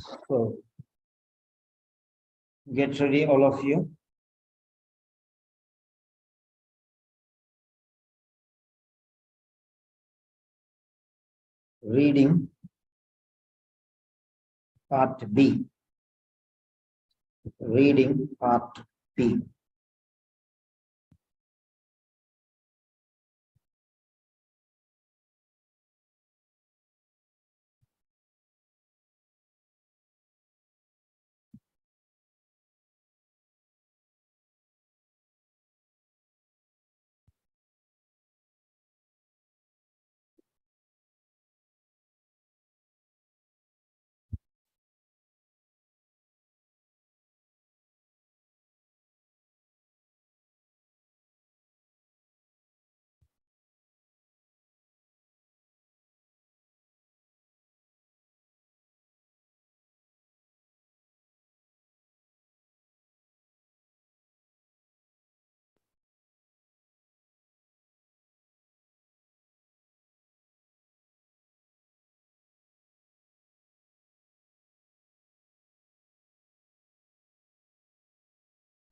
So get ready, all of you. Reading part B. Reading part B.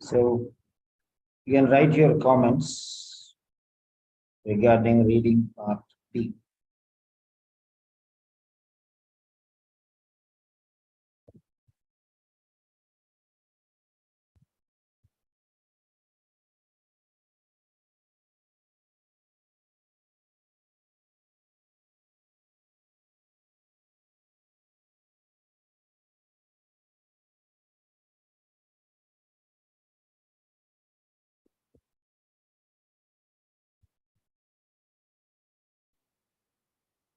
So you can write your comments regarding reading part B.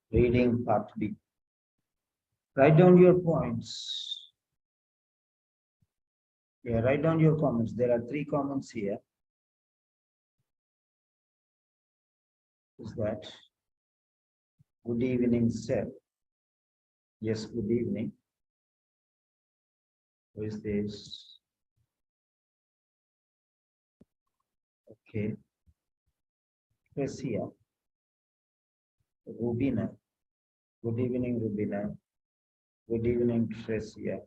Reading part B. Write down your points. Yeah, write down your comments. There are 3 comments here. Is that good evening, sir? Yes, good evening. Who is this? Okay. Precia. Rubina. Good evening, Rubina. Good evening, Tricia.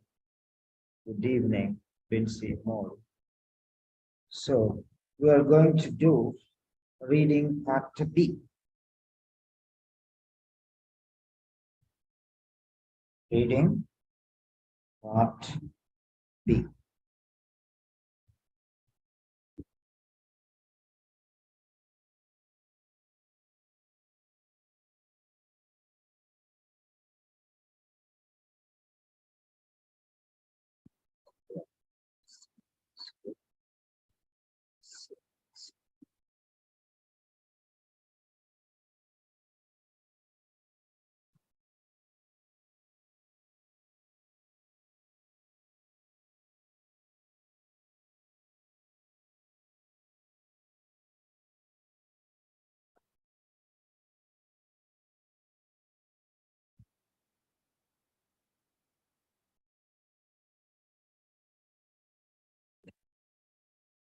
Good evening, Vinci Moore. So we are going to do reading part B. Reading part B.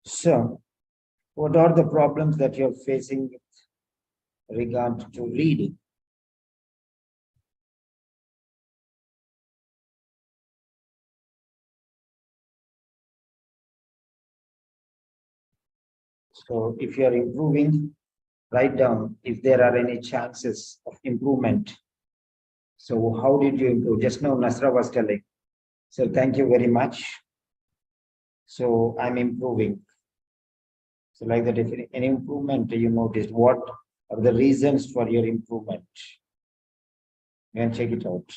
So, what are the problems that you're facing with regard to reading? So, if you are improving, write down if there are any chances of improvement. So, how did you improve? Just now, Nasra was telling. So, thank you very much. So, I'm improving. So, like that, if any improvement you noticed, what are the reasons for your improvement? You can check it out.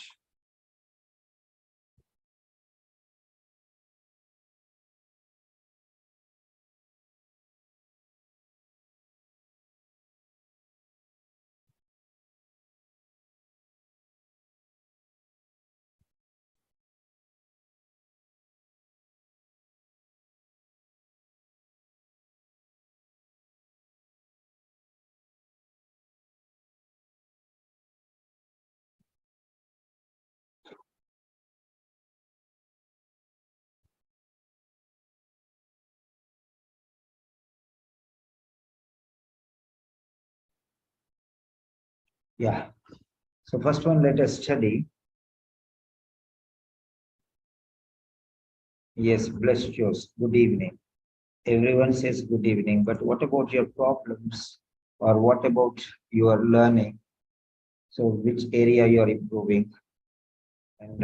Yeah. So first one, let us study Yes, blessed yours. Good evening. Everyone says good evening, but what about your problems or what about your learning? So which area you are improving? And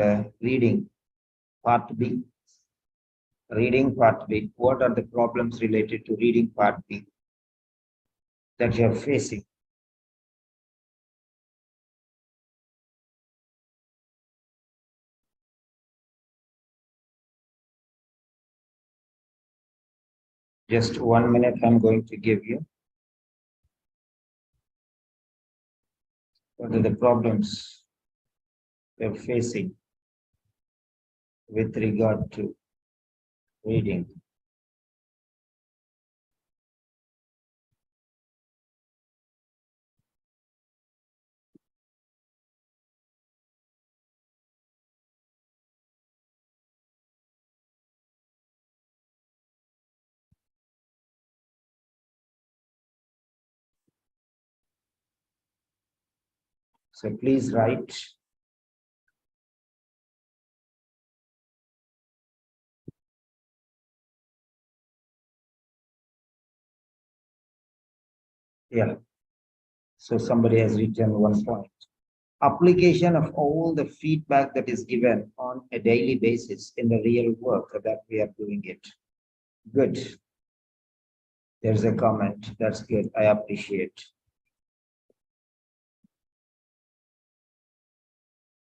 part B, reading part B. What are the problems related to reading part B that you are facing? Just 1 minute, I'm going to give you. What are the problems you're facing with regard to reading? So please write. Yeah. So somebody has written 1 point. Application of all the feedback that is given on a daily basis in the real work that we are doing it. Good. There's a comment. That's good. I appreciate.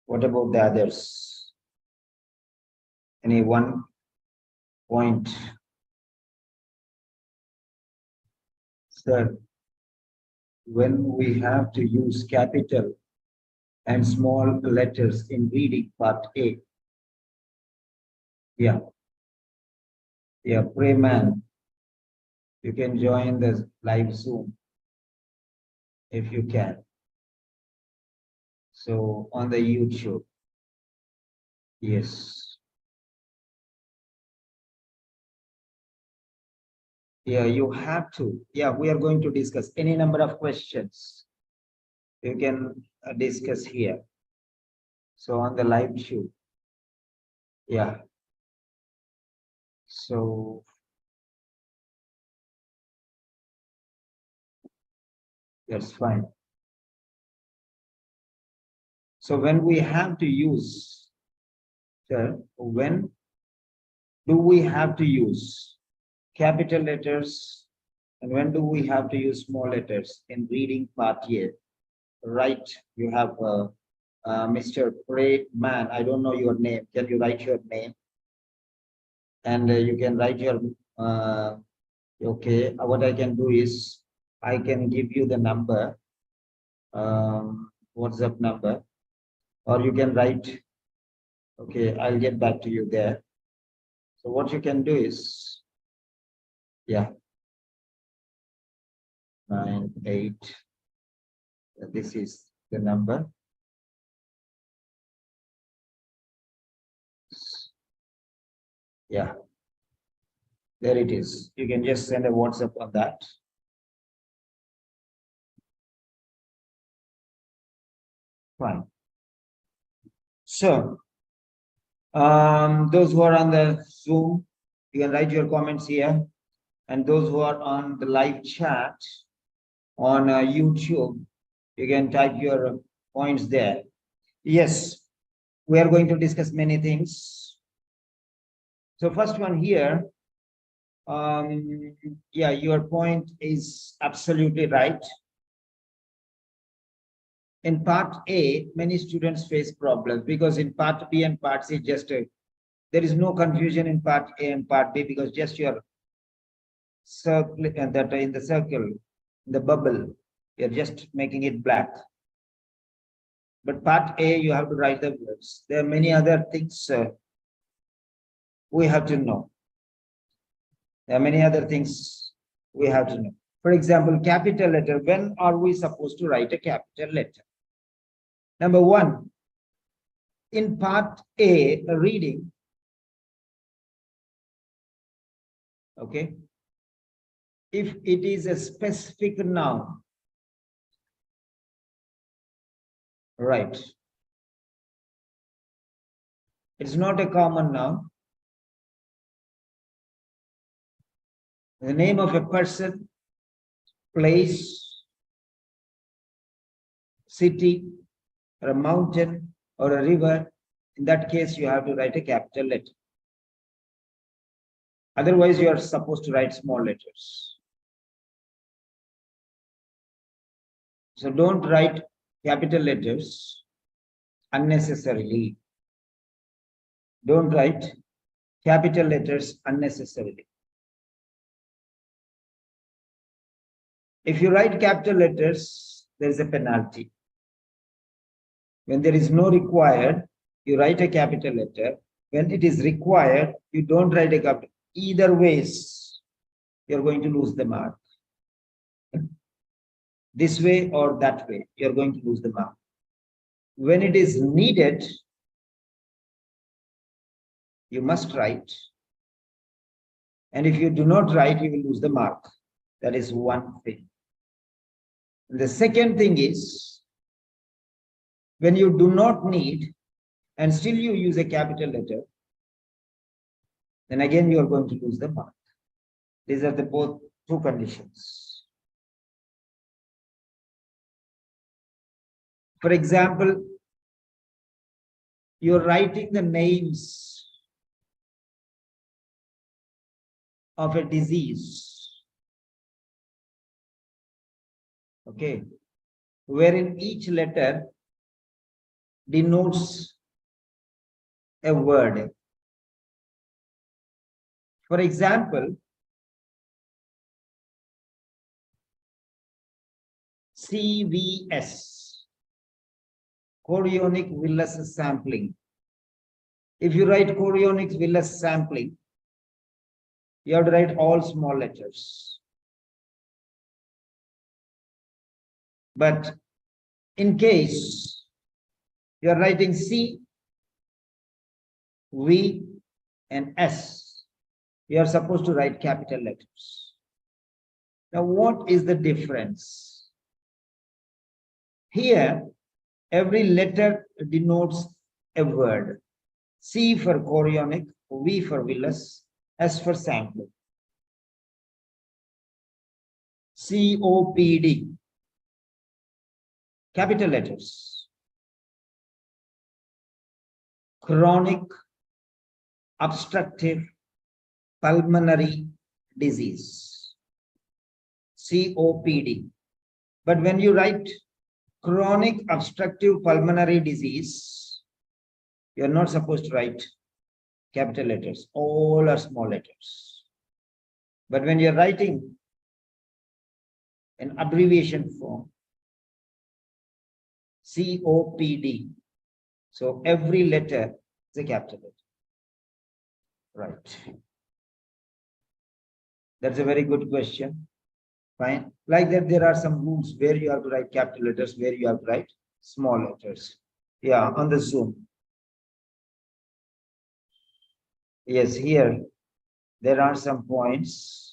What about the others? Any 1 point? Sir, when we have to use capital and small letters in reading part A. Yeah. Yeah, pray man. You can join the live Zoom if you can. So on the YouTube. Yes. Yeah, you have to. Yeah, we are going to discuss any number of questions. You can discuss here. So on the live show. Yeah. So that's fine. So when we have to use, sir, when do we have to use capital letters and when do we have to use small letters in reading part here? Right, you have Mr. Pray Man. I don't know your name. Can you write your name? And you can write your okay. What I can do is I can give you the number, WhatsApp number, or you can write. Okay, I'll get back to you there. So what you can do is, yeah, 98. This is the number. Yeah, there it is. You can just send a WhatsApp on that. Fine. So, those who are on the Zoom, you can write your comments here. And those who are on the live chat on YouTube, you can type your points there. Yes, we are going to discuss many things. So first one here, yeah, your point is absolutely right. In part A, many students face problems because in part B and part C, there is no confusion in part A and part B because just your circle and that in the circle, the bubble, you're just making it black. But part A, you have to write the words. There are many other things we have to know. There are many other things we have to know. For example, capital letter. When are we supposed to write a capital letter? Number one, in part A, reading. Okay. If it is a specific noun, right. It's not a common noun. The name of a person, place, city, or a mountain, or a river. In that case, you have to write a capital letter. Otherwise, you are supposed to write small letters. So don't write capital letters unnecessarily. Don't write capital letters unnecessarily. If you write capital letters, there is a penalty. When there is no required, you write a capital letter. When it is required, you don't write a capital. Either ways, you're going to lose the mark. This way or that way, you're going to lose the mark. When it is needed, you must write. And if you do not write, you will lose the mark. That is one thing. The second thing is, when you do not need and still you use a capital letter, then again you are going to lose the mark. These are the both two conditions. For example, you're writing the names of a disease, okay, wherein each letter denotes a word. For example, CVS, chorionic villus sampling. If you write chorionic villus sampling, you have to write all small letters. But in case you are writing C, V, and S, you are supposed to write capital letters. Now, what is the difference? Here, every letter denotes a word. C for chorionic, V for villus, S for sampling. COPD, capital letters. Chronic obstructive pulmonary disease, COPD. But when you write chronic obstructive pulmonary disease, you are not supposed to write capital letters. All are small letters. But when you're writing an abbreviation form, COPD, so every letter is a capital letter. Right. That's a very good question. Fine. Like that, there are some rules where you have to write capital letters, where you have to write small letters. Yeah, on the Zoom. Yes, here there are some points.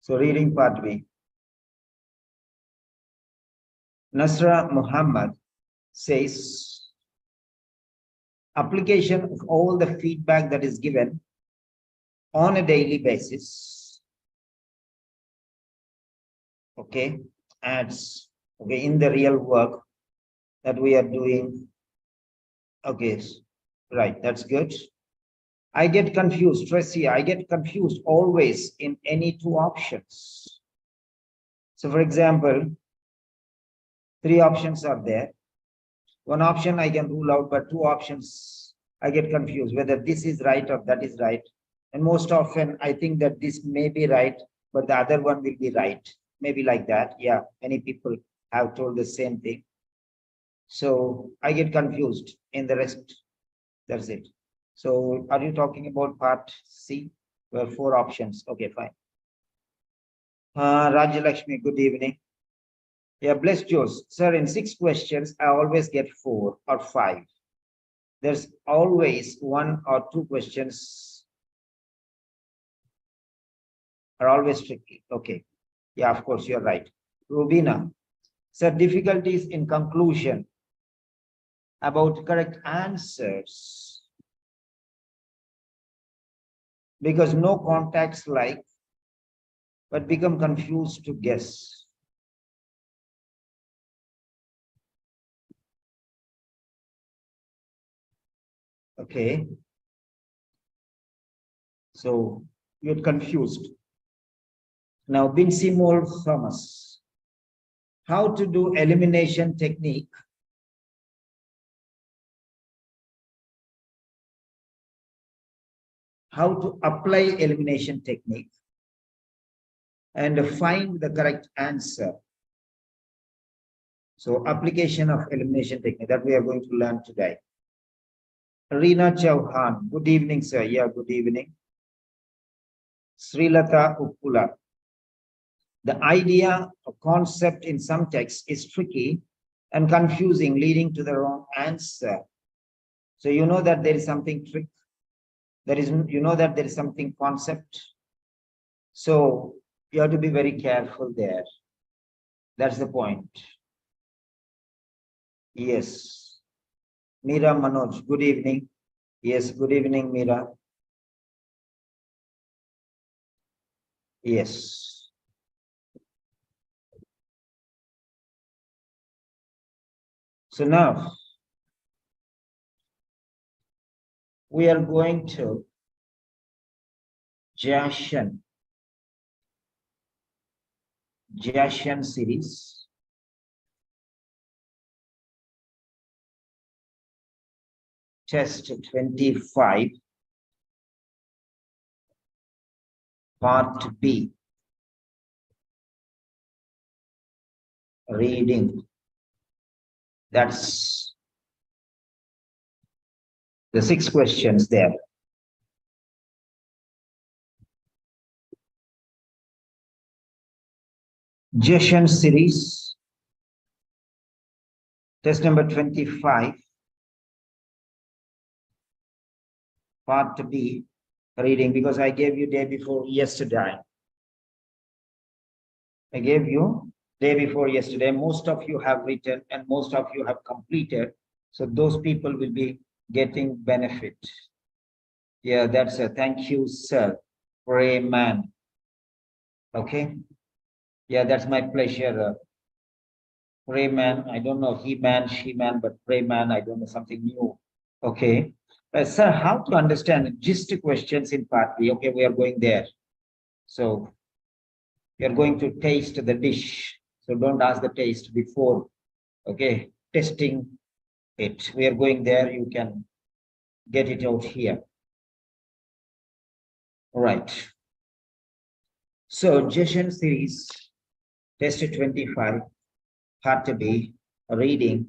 So reading part B. Nasra Muhammad says, application of all the feedback that is given on a daily basis, okay, adds, okay, in the real work that we are doing, okay, right, that's good. I get confused, Tracy, I get confused always in any two options. So for example, 3 options are there. One option I can rule out, but 2 options I get confused whether this is right or that is right. And most often I think that this may be right, but the other one will be right. Maybe like that. Yeah, many people have told the same thing. So I get confused in the rest. That's it. So are you talking about part C? Well, 4 options. Okay, fine. Rajalakshmi, good evening. Yeah, bless Jose. Sir, in 6 questions, I always get 4 or 5. There's always 1 or 2 questions are always tricky. Okay. Yeah, of course, you're right. Rubina. Sir, difficulties in conclusion about correct answers. Because no contacts like, but become confused to guess. Okay. So you're confused. Now, Binsimol Thomas. How to do elimination technique. How to apply elimination technique and find the correct answer. So application of elimination technique that we are going to learn today. Reena Chauhan, good evening, sir. Yeah, good evening. Srilata Uppula. The idea or concept in some texts is tricky and confusing, leading to the wrong answer. So you know that there is something trick. There is, you know that there is something concept. So you have to be very careful there. That's the point. Yes. Meera Manoj, good evening. Yes, good evening, Meera. Yes. So now we are going to Jashan series. Test 25, part B. Reading. That's the 6 questions there. Jashan series. Test number 25. Part B, reading, because I gave you day before yesterday. I gave you day before yesterday. Most of you have written and most of you have completed. So those people will be getting benefit. Yeah, that's a thank you, sir. Pray man. Okay. Yeah, that's my pleasure. Pray man. I don't know he man, she man, but pray man. I don't know, something new. Okay. Sir, how to understand gist questions in part B? Okay, we are going there. So we are going to taste the dish. So don't ask the taste before, okay, testing it. We are going there. You can get it out here. All right. So Jashan series, test 25, part B, reading.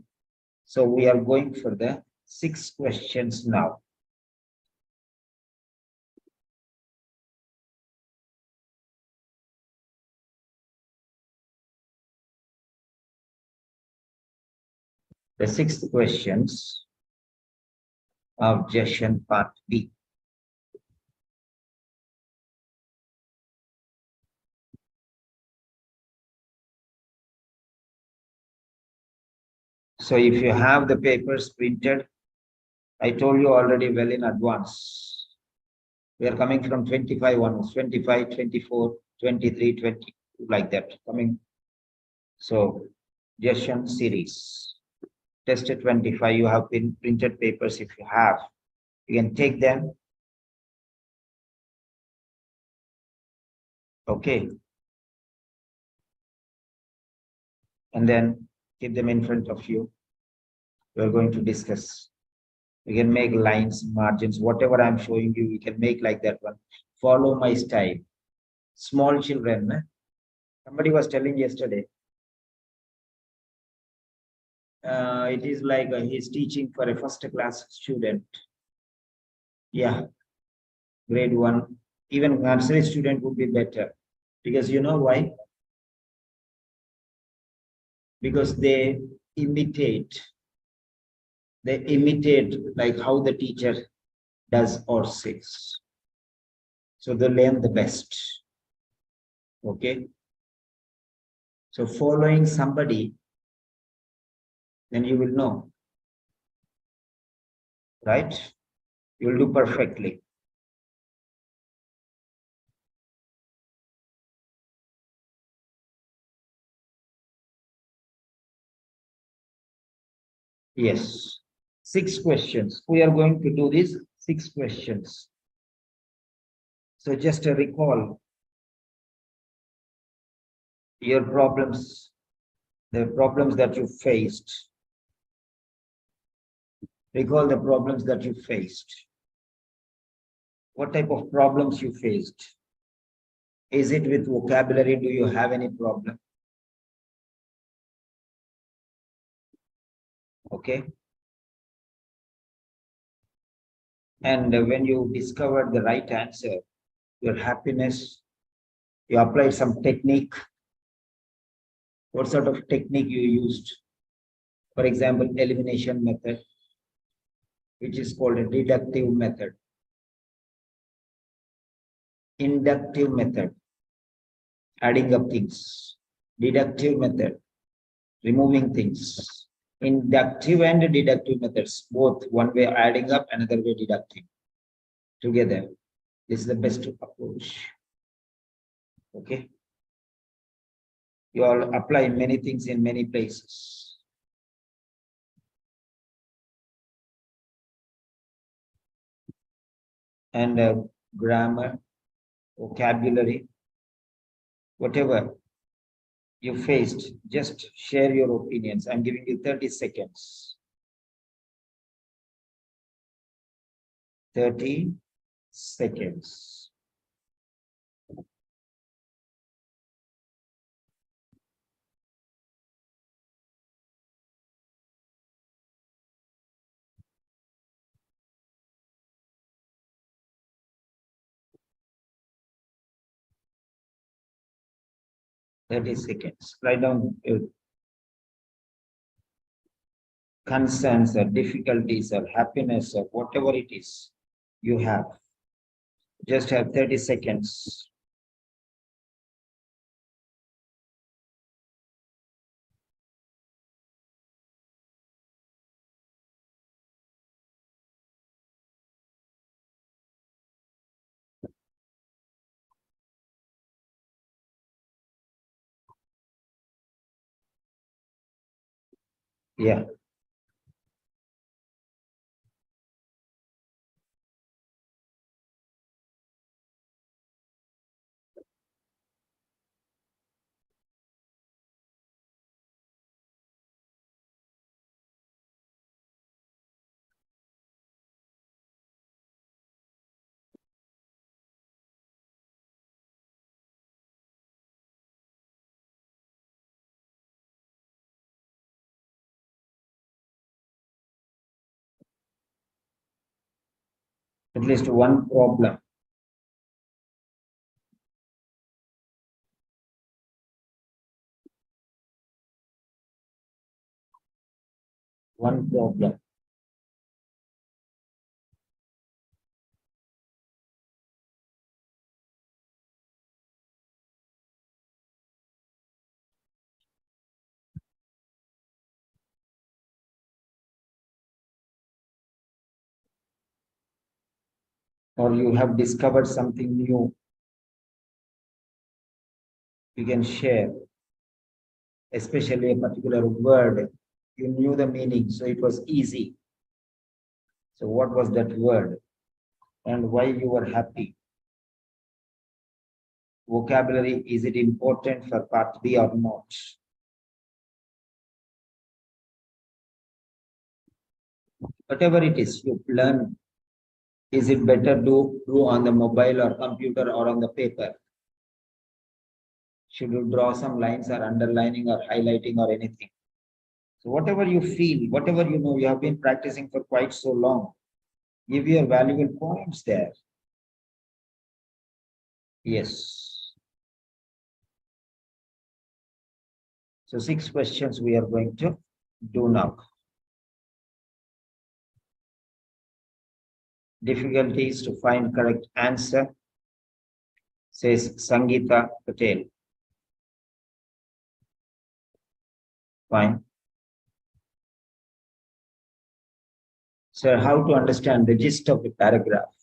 So we are going for the 6 questions now. The 6 questions of Jashan part B. So if you have the papers printed, I told you already well in advance. We are coming from 25 onwards, 25, 24, 23, 20, like that coming. So Jashan series, test 25, you have been printed papers. If you have, you can take them. Okay. And then keep them in front of you. We're going to discuss. You can make lines, margins, whatever I'm showing you, you can make like that one. Follow my style. Small children. Somebody was telling yesterday. It is like he's teaching for a first class student. Yeah, grade 1. Even nursery student would be better. Because you know why? Because they imitate like how the teacher does or says. So they learn the best. Okay. So following somebody, then you will know, right? You will do perfectly. Yes. 6 questions. We are going to do these 6 questions. So just recall your problems, the problems that you faced. Recall the problems that you faced. What type of problems you faced? Is it with vocabulary? Do you have any problem? Okay. And when you discovered the right answer, your happiness, you applied some technique. What sort of technique you used? For example, elimination method, which is called a deductive method. Inductive method, adding up things. Deductive method, removing things. Inductive and deductive methods, both one way adding up, another way deducting. Together, this is the best approach. Okay. You all apply many things in many places. And grammar, vocabulary, whatever you faced, just share your opinions. I'm giving you 30 seconds. 30 seconds. Write down your concerns or difficulties or happiness or whatever it is you have. Just have 30 seconds. Yeah. At least one problem. One problem. Or you have discovered something new. You can share, especially a particular word. You knew the meaning, so it was easy. So what was that word and why you were happy? Vocabulary, is it important for part B or not? Whatever it is you learn, is it better do on the mobile or computer or on the paper? Should you draw some lines or underlining or highlighting or anything? So whatever you feel, whatever you know, you have been practicing for quite so long, give your valuable points there. Yes. So 6 questions we are going to do now. Difficulties to find correct answer, says Sangeeta Patel. Fine. So how to understand the gist of the paragraph?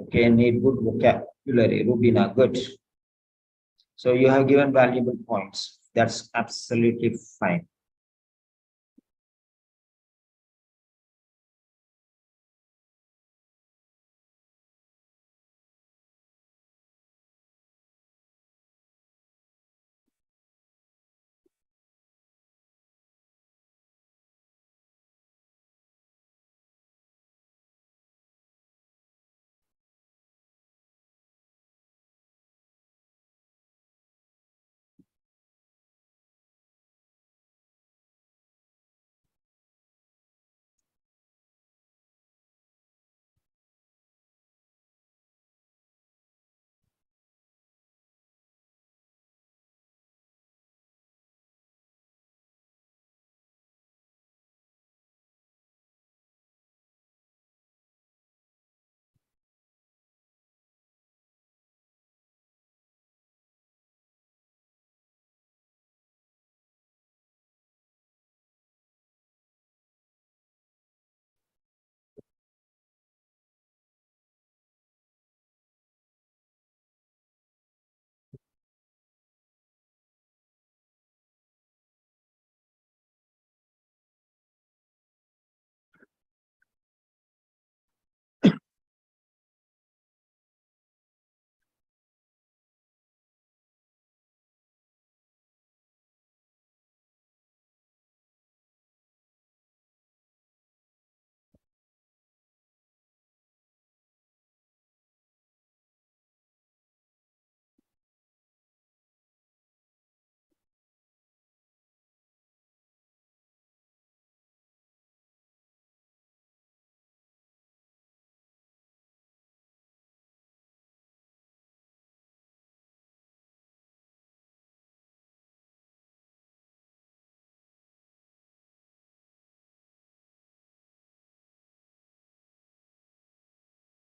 Okay, need good vocabulary. Rubina, good. So you have given valuable points. That's absolutely fine.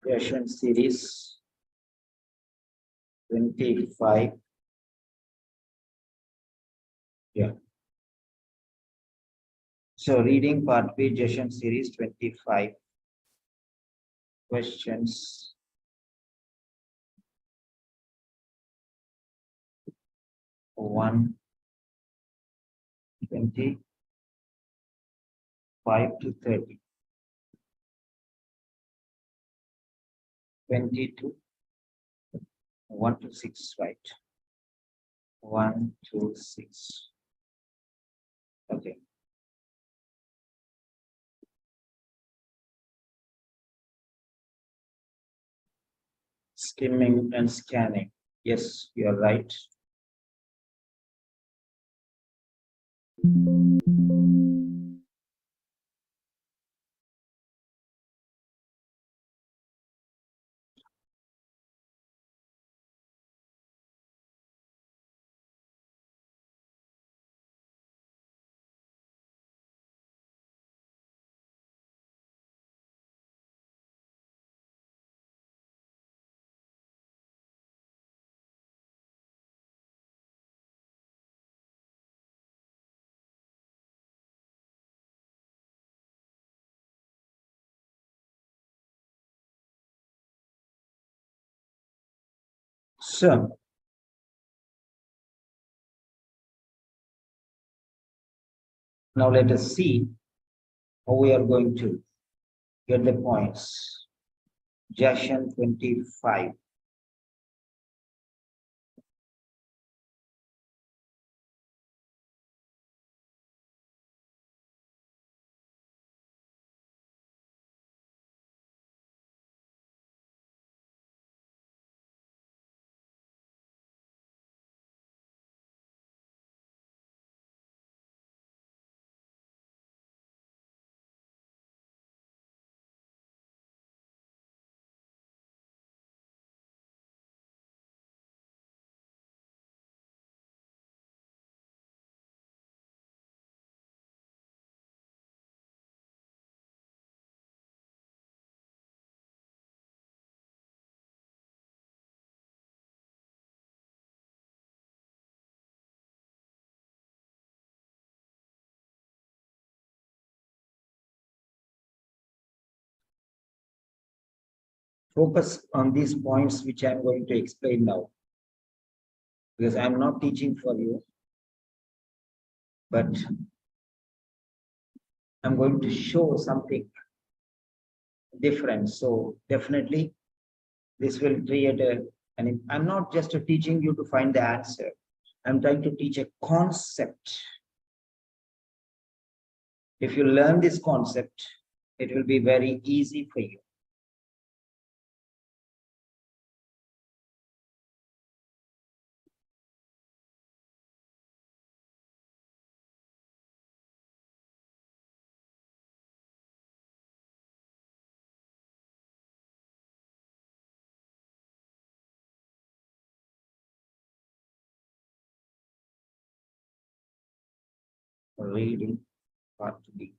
Question series 25. Yeah. So reading part B, Session series 25. Questions. One, 25 to 30. 22, 1 to 6, right? 1 to 6. Okay. Skimming and scanning. Yes, you're right. So now let us see how we are going to get the points. Session 25. focus on these points which I'm going to explain now, because I'm not teaching for you, but I'm going to show something different. So definitely this will create and I'm not just teaching you to find the answer. I'm trying to teach a concept. If you learn this concept, it will be very easy for you. Reading part B.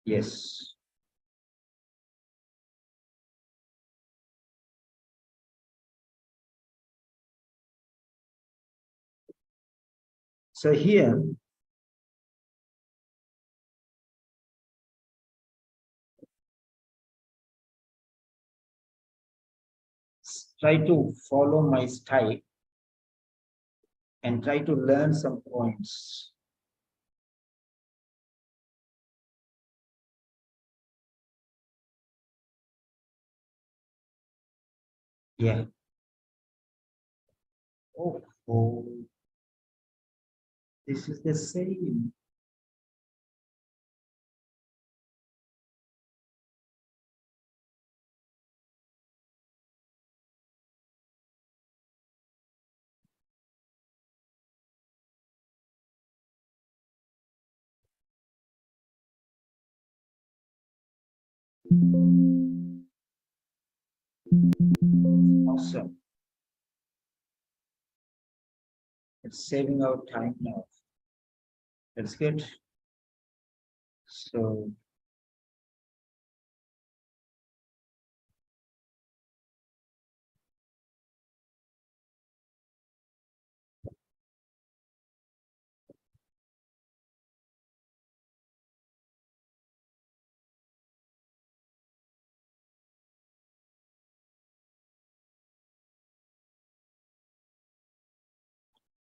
Yes. So here, try to follow my style and try to learn some points. Yeah. Oh, this is the same. Awesome. It's saving our time now. That's good. So,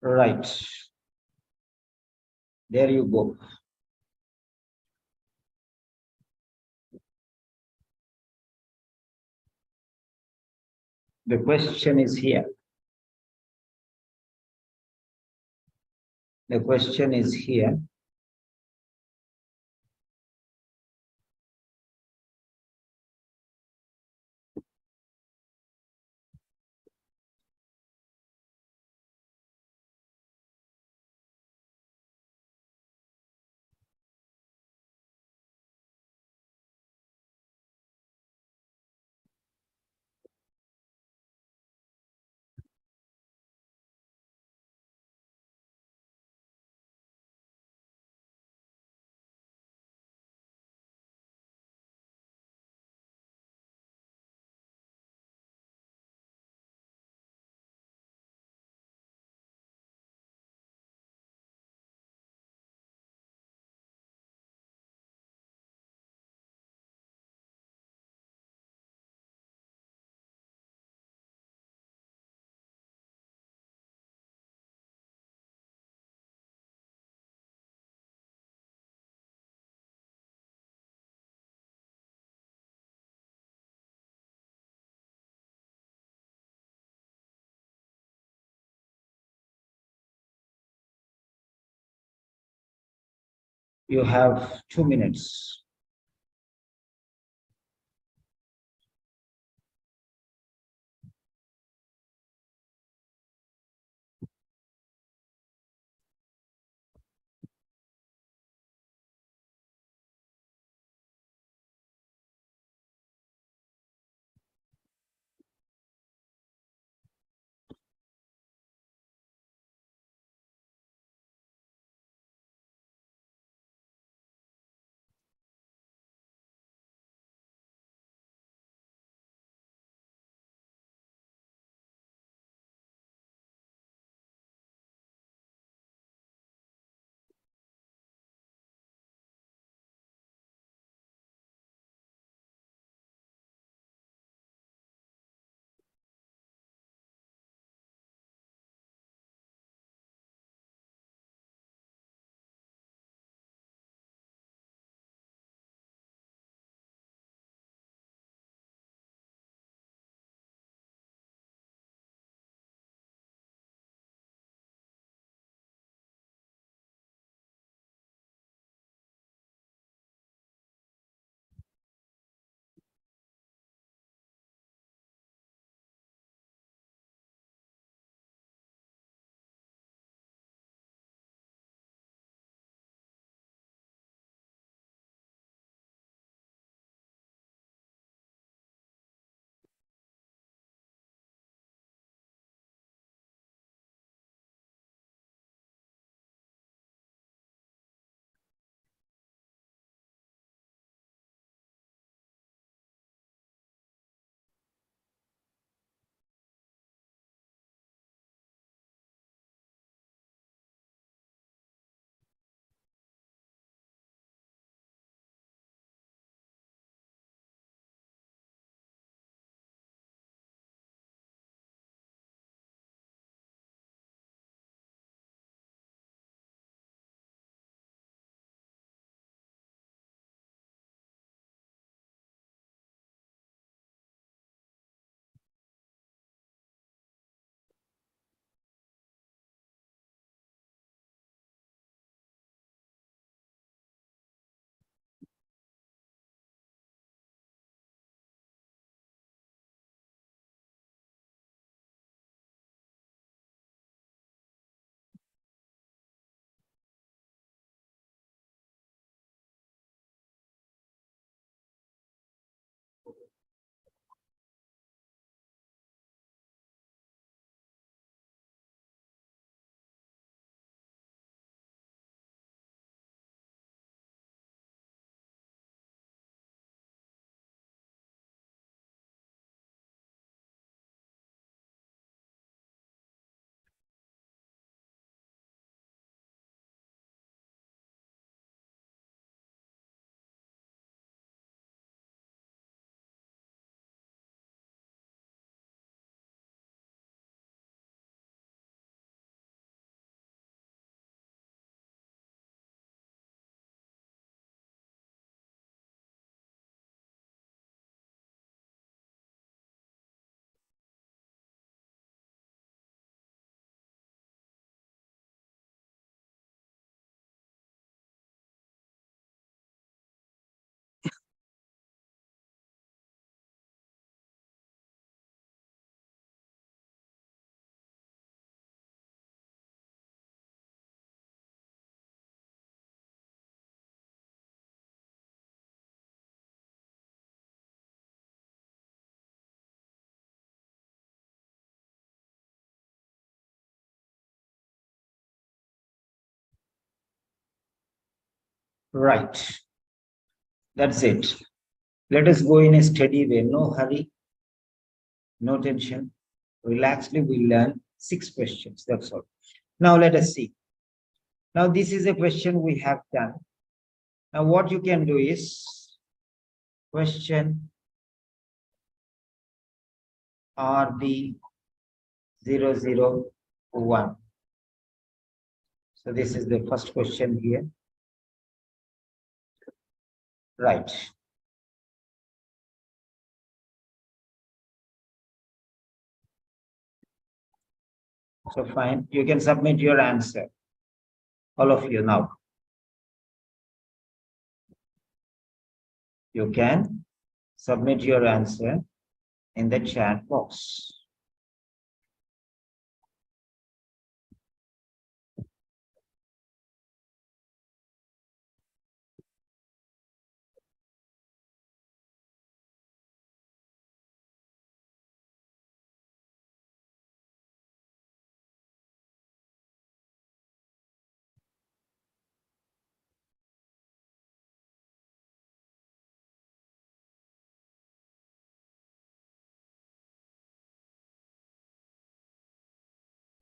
right. There you go. The question is here. The question is here. You have 2 minutes. Right. That's it. Let us go in a steady way. No hurry, no tension. Relaxedly, we learn 6 questions. That's all. Now let us see. Now this is a question we have done. Now what you can do is question RB001. So this is the first question here. Right. So fine. You can submit your answer. All of you now. You can submit your answer in the chat box.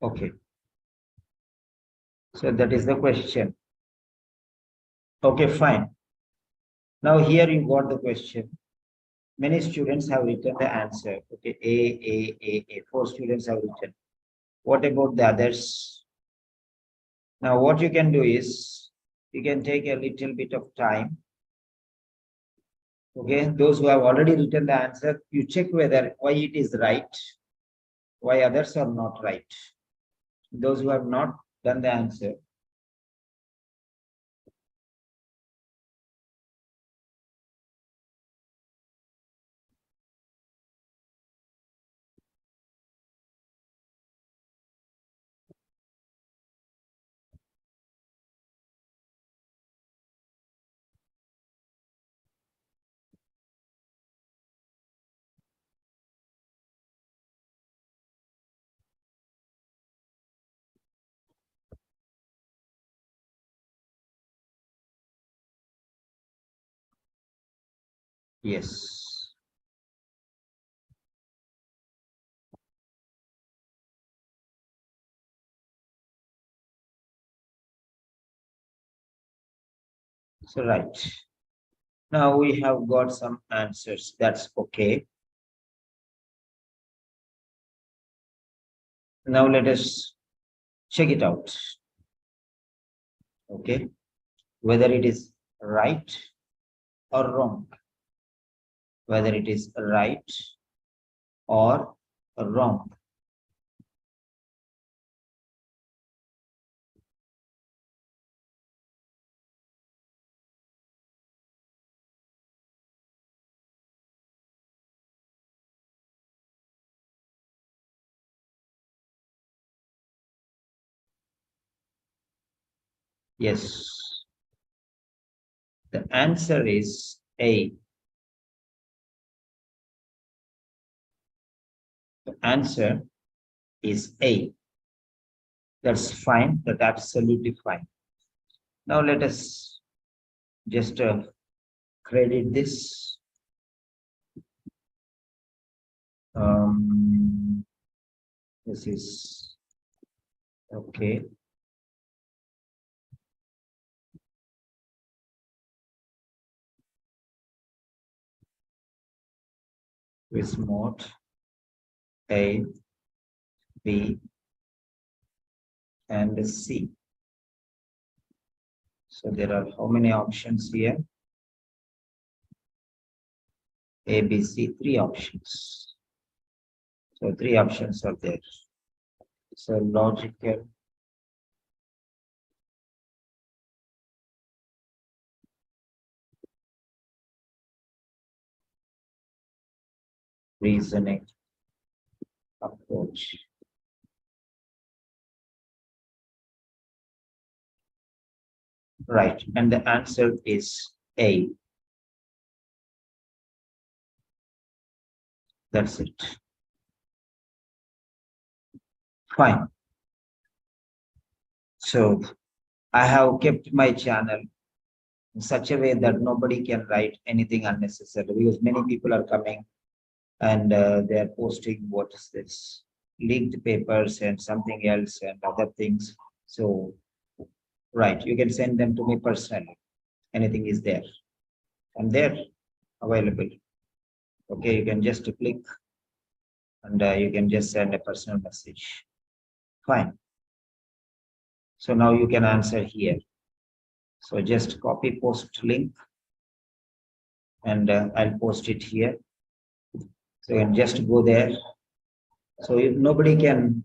Okay. So that is the question. Okay, fine. Now here you got the question. Many students have written the answer. Okay, A. 4 students have written. What about the others? Now what you can do is, you can take a little bit of time. Okay, those who have already written the answer, you check whether why it is right, why others are not right. Those who have not done the answer, yes. So right. Now we have got some answers. That's okay. Now let us check it out. Okay, whether it is right or wrong. Whether it is right or wrong. Yes. The answer is A. The answer is A. That's fine. That's absolutely fine. Now let us just credit this. This is okay. With mode A, B, and C. So there are how many options here? A, B, C, 3 options. So 3 options are there. So logical, reasoning approach. Right, and the answer is A. That's it. Fine. So I have kept my channel in such a way that nobody can write anything unnecessary, because many people are coming and they are posting what is this leaked papers and something else and other things. So, right, you can send them to me personally. Anything is there. I'm there, available. Okay, you can just click and you can just send a personal message. Fine. So now you can answer here. So just copy post link and I'll post it here. So you can just go there. So if nobody can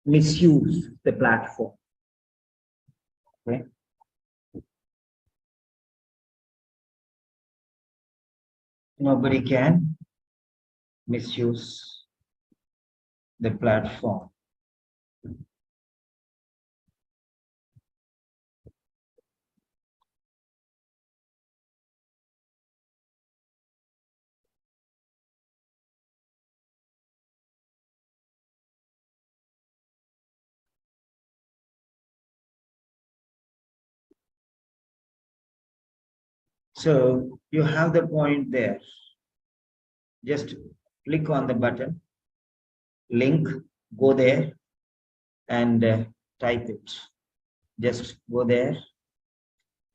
misuse the platform. Okay. Nobody can misuse the platform. So you have the point there. Just click on the button, link, go there and type it. Just go there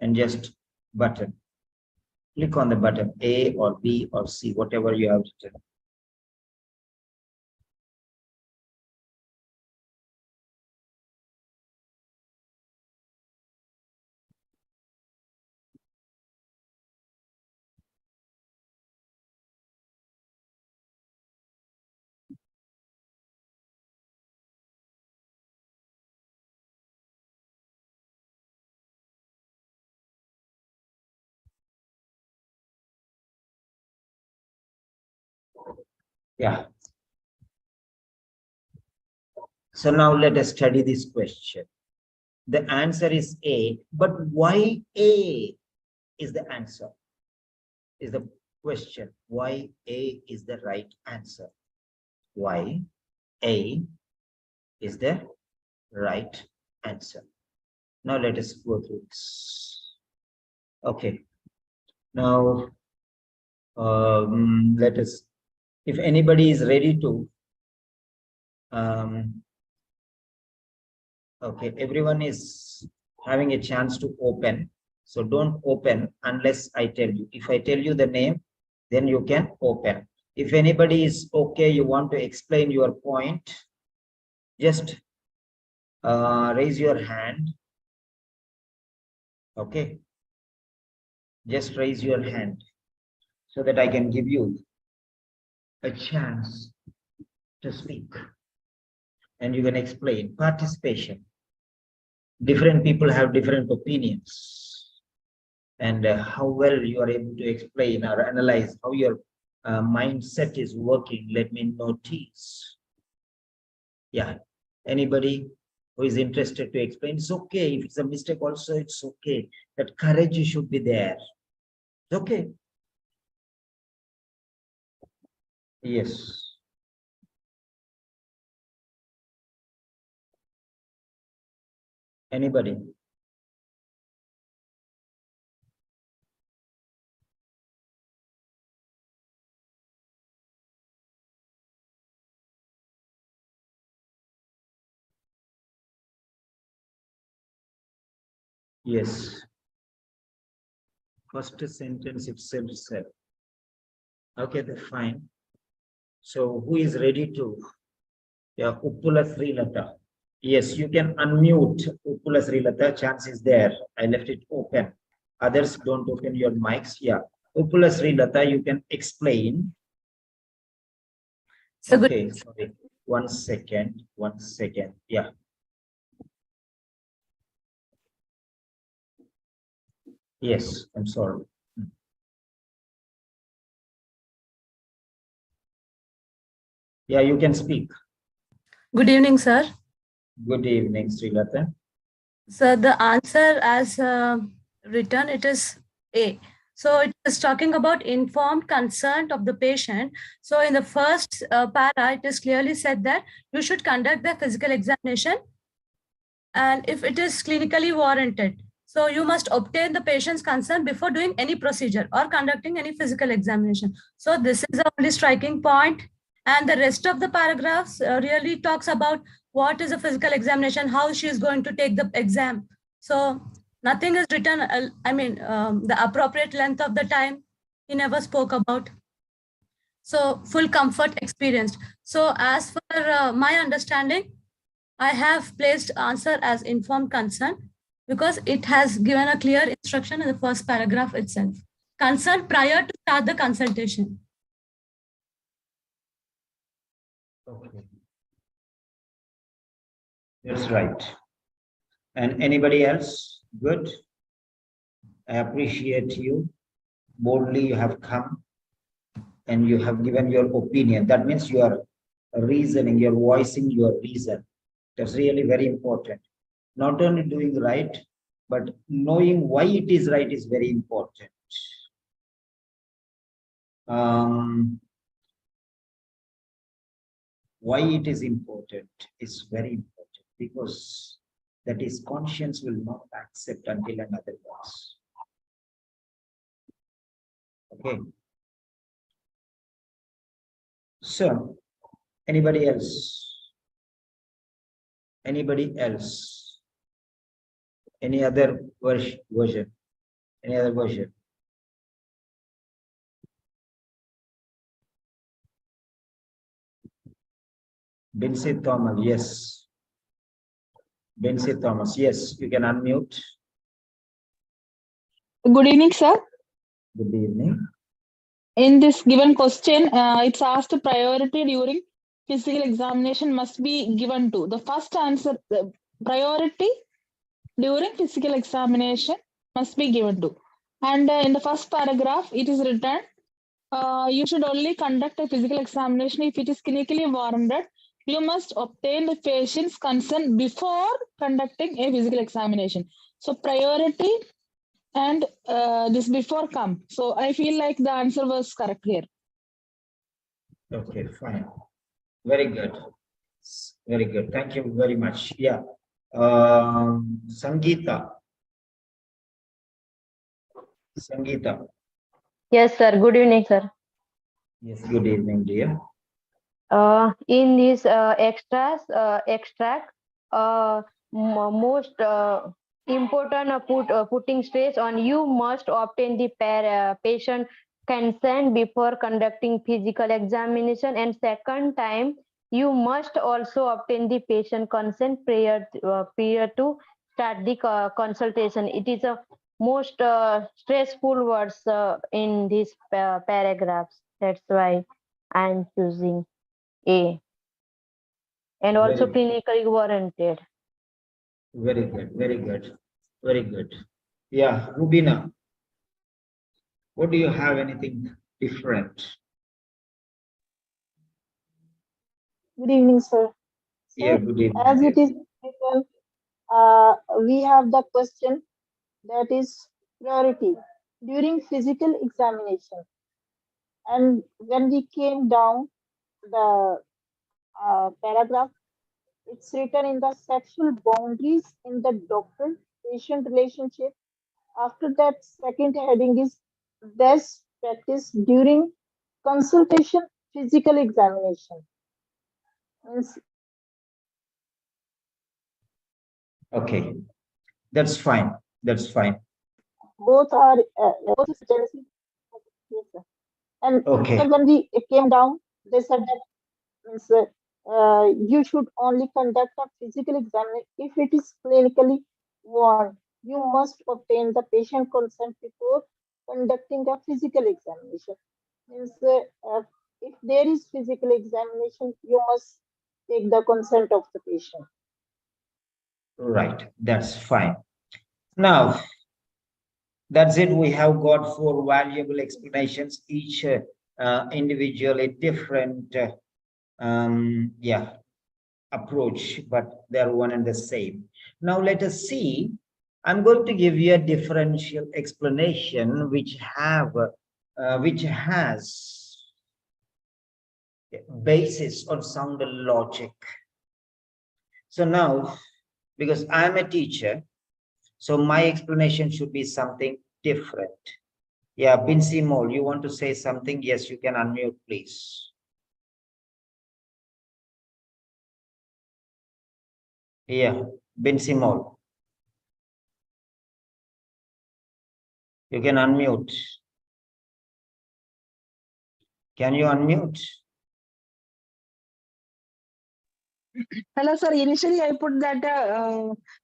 and just button. Click on the button A or B or C, whatever you have written. Yeah. So now let us study this question. The answer is A, but why A is the answer? Is the question. Why A is the right answer? Why A is the right answer? Now let us go through this. Okay. Now let us, if anybody is ready to, okay, everyone is having a chance to open. So don't open unless I tell you. If I tell you the name, then you can open. If anybody is okay, you want to explain your point, just raise your hand. Okay. Just raise your hand so that I can give you a chance to speak. And you can explain participation. Different people have different opinions. And how well you are able to explain or analyze how your mindset is working, let me notice. Yeah, anybody who is interested to explain, it's okay. If it's a mistake also, it's okay. That courage should be there. It's okay. Yes. Anybody? Yes. First sentence itself said. Okay, that's fine. So who is ready to? Yeah, Uppula Srilata. Yes, you can unmute Uppula Srilata. Chance is there. I left it open. Others don't open your mics. Yeah. Uppula Srilata, you can explain. So okay, sorry. 1 second. 1 second. Yeah. Yes, I'm sorry. Yeah, you can speak. Good evening, sir. Good evening, Srilata. So the answer as written, it is A. So it is talking about informed consent of the patient. So in the first para, it is clearly said that you should conduct the physical examination and if it is clinically warranted. So you must obtain the patient's consent before doing any procedure or conducting any physical examination. So this is the only striking point. And the rest of the paragraphs really talks about what is a physical examination, how she is going to take the exam. So nothing is written, the appropriate length of the time, he never spoke about. So full comfort experienced. So as for my understanding, I have placed answer as informed consent because it has given a clear instruction in the first paragraph itself. Consent prior to start the consultation. Okay. That's right. And anybody else? Good. I appreciate you. Boldly you have come and you have given your opinion. That means you are reasoning, you're voicing your reason. That's really very important. Not only doing right, but knowing why it is right is very important. Why it is important is very important because that is conscience will not accept until and otherwise. Okay. So, anybody else? Anybody else? Any other version? Any other version? Bensi Thomas, yes. Bensi Thomas, yes. You can unmute. Good evening, sir. Good evening. In this given question, it's asked priority during physical examination must be given to. The first answer, priority during physical examination must be given to. And in the first paragraph, it is written, you should only conduct a physical examination if it is clinically warranted. You must obtain the patient's consent before conducting a physical examination. So priority and this before come. So I feel like the answer was correct here. Okay, fine. Very good. Very good. Thank you very much. Yeah. Sangeeta. Sangeeta. Yes, sir. Good evening, sir. Yes, good evening, dear. In this extract, most important putting stress on you must obtain the patient consent before conducting physical examination, and second time you must also obtain the patient consent prior to start the consultation. It is a most stressful words in these paragraphs. That's why I'm choosing A. And also clinically warranted. Very good, very good, very good. Yeah, Rubina, what do you have anything different? Good evening, sir. Yeah, Sir, good evening. as it is written, we have the question that is priority during physical examination. And when we came down the paragraph, it's written in the sexual boundaries in the doctor-patient relationship. After that, second heading is best practice during consultation physical examination. Means Okay, that's fine. That's fine. both are both is jealousy. Yes, sir. And Okay. sir, when we came down, they said that means, you should only conduct a physical examination if it is clinically warned. You must obtain the patient consent before conducting a physical examination. Means, if there is physical examination, you must take the consent of the patient. Right, that's fine. Now, that's it. We have got 4 valuable explanations, each individually different approach, but they're one and the same. Now let us see. I'm going to give you a differential explanation which has basis on sound logic. So now, because I'm a teacher, So my explanation should be something different. Yeah, Binsimol, you want to say something? Yes, you can unmute, please. Yeah, Binsimol. You can unmute. Can you unmute? Hello, sir. Initially, I put that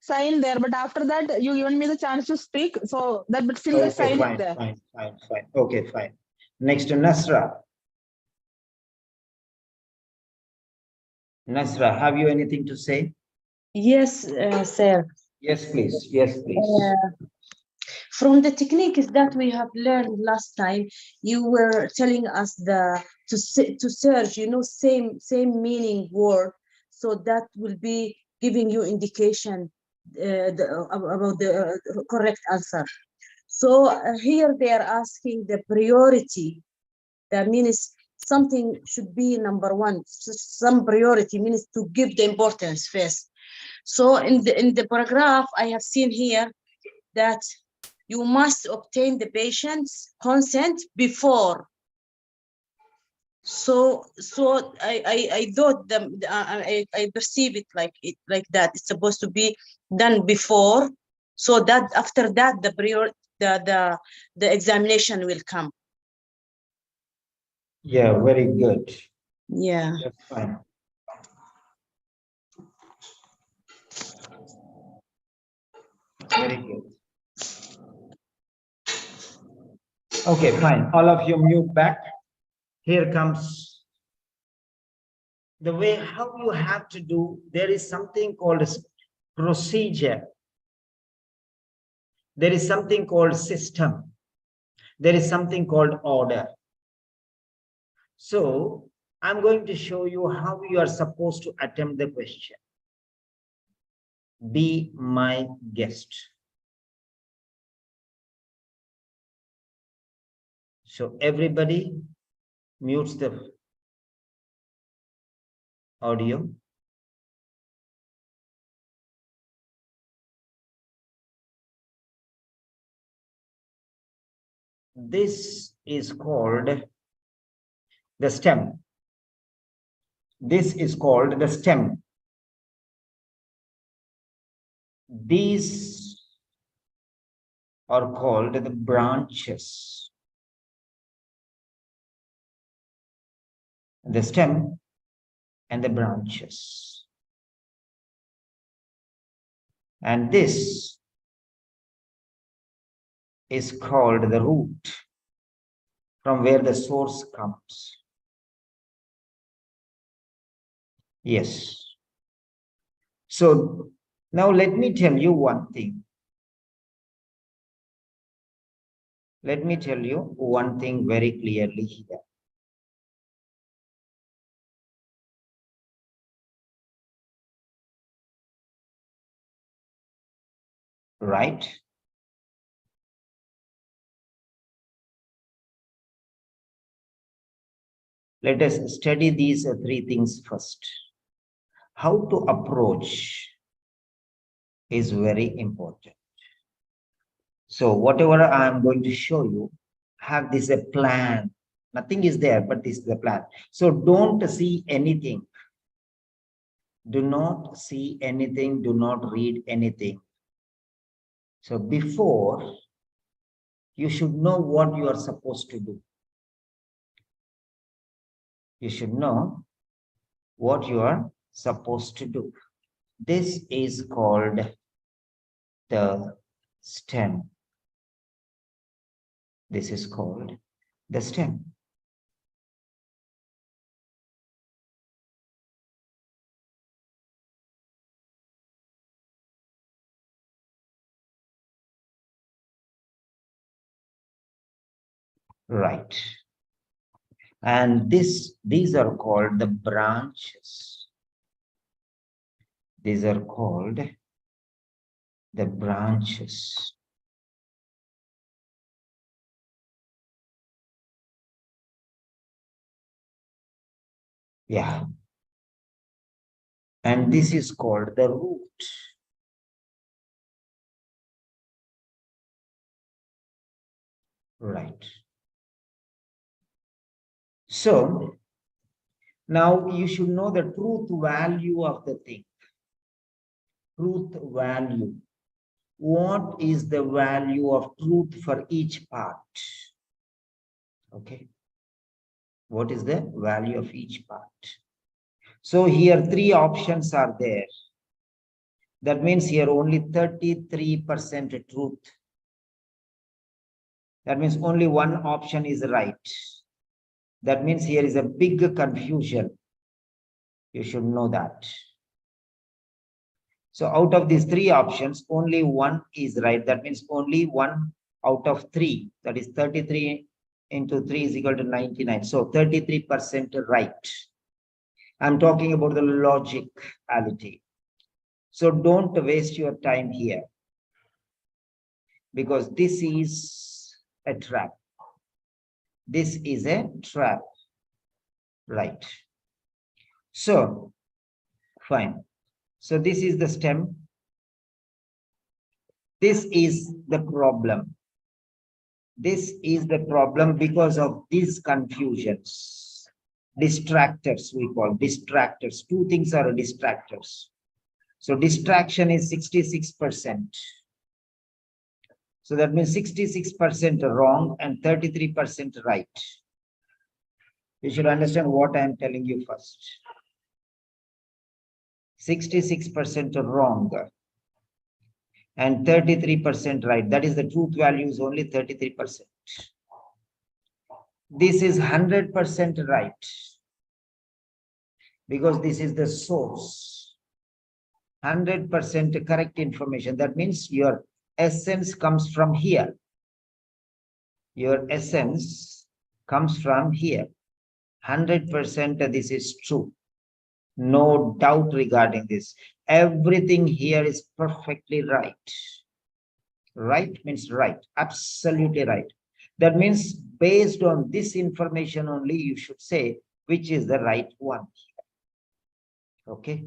sign there, but after that, you given me the chance to speak. So that, but still the Okay, sign is fine, there. fine. Okay, fine. Next to Nasra. Nasra, have you anything to say? Yes, sir. Yes, please. Yes, please. From the techniques that we have learned last time, you were telling us to search, same meaning word, so that will be giving you indication about the correct answer. So here they are asking the priority. That means something should be number one. Some priority means to give the importance first. So in the paragraph I have seen here that you must obtain the patient's consent before. So I thought I perceive it like that. It's supposed to be done before, so that after that the examination will come. Yeah, very good. Yeah. That's fine. Very good. Okay, fine. All of you mute back. Here comes the way how you have to do. There is something called as procedure. There is something called system. There is something called order. So I'm going to show you how you are supposed to attempt the question. Be my guest. So everybody mutes the audio. This is called the stem. This is called the stem. These are called the branches. The stem and the branches. And this is called the root, from where the source comes. Yes. So now let me tell you one thing. Let me tell you one thing very clearly here. Right? Let us study these three things first. How to approach is very important. So whatever I am going to show you, have this a plan. Nothing is there, but this is the plan. So don't see anything. Do not see anything. Do not read anything. So before, you should know what you are supposed to do. You should know what you are supposed to do. This is called the stem. This is called the stem. Right. And these are called the branches. These are called the branches. Yeah. And this is called the root. Right. So now you should know the truth value of the thing. Truth value. What is the value of truth for each part? Okay. What is the value of each part? So here 3 options are there. That means here only 33% truth. That means only one option is right. That means here is a big confusion. You should know that. So out of these 3 options, only one is right. That means only 1 out of 3. That is 33 into 3 is equal to 99. So 33% right. I'm talking about the logicality. So don't waste your time here, because this is a trap. This is a trap. Right. So, fine. So this is the stem. This is the problem. This is the problem because of these confusions. Distractors, we call distractors. 2 things are distractors. So distraction is 66%. So that means 66% wrong and 33% right. You should understand what I am telling you first. 66% wrong and 33% right. That is the truth value is only 33%. This is 100% right, because this is the source. 100% correct information. That means your essence comes from here. Your essence comes from here. 100% this is true. No doubt regarding this. Everything here is perfectly right. Right means right. Absolutely right. That means based on this information only, you should say which is the right one. Okay.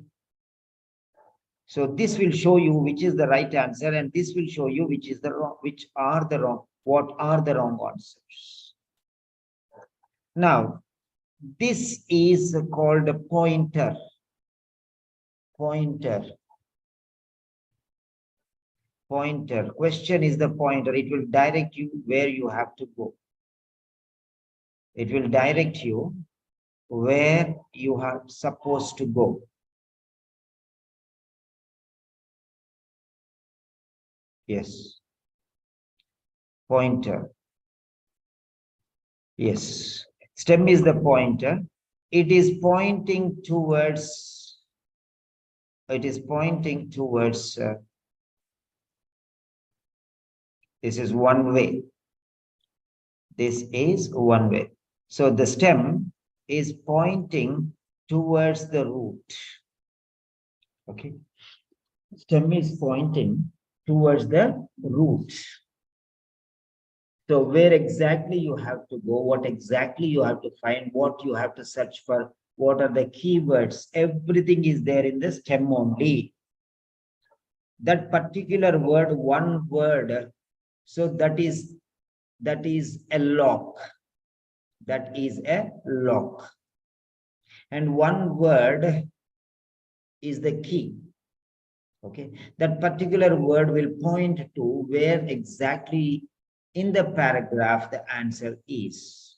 So this will show you which is the right answer, and this will show you which is the wrong, which are the wrong, what are the wrong answers. Now, this is called a pointer. Pointer. Pointer. Question is the pointer. It will direct you where you have to go. It will direct you where you are supposed to go. Yes. Pointer. Yes. Stem is the pointer. It is pointing towards, this is one way. This is one way. So the stem is pointing towards the root. Okay. Stem is pointing towards the root. So where exactly you have to go, what exactly you have to find, what you have to search for, what are the keywords, everything is there in the stem only. That particular word, one word, so that is a lock. That is a lock. And one word is the key. Okay. That particular word will point to where exactly in the paragraph the answer is.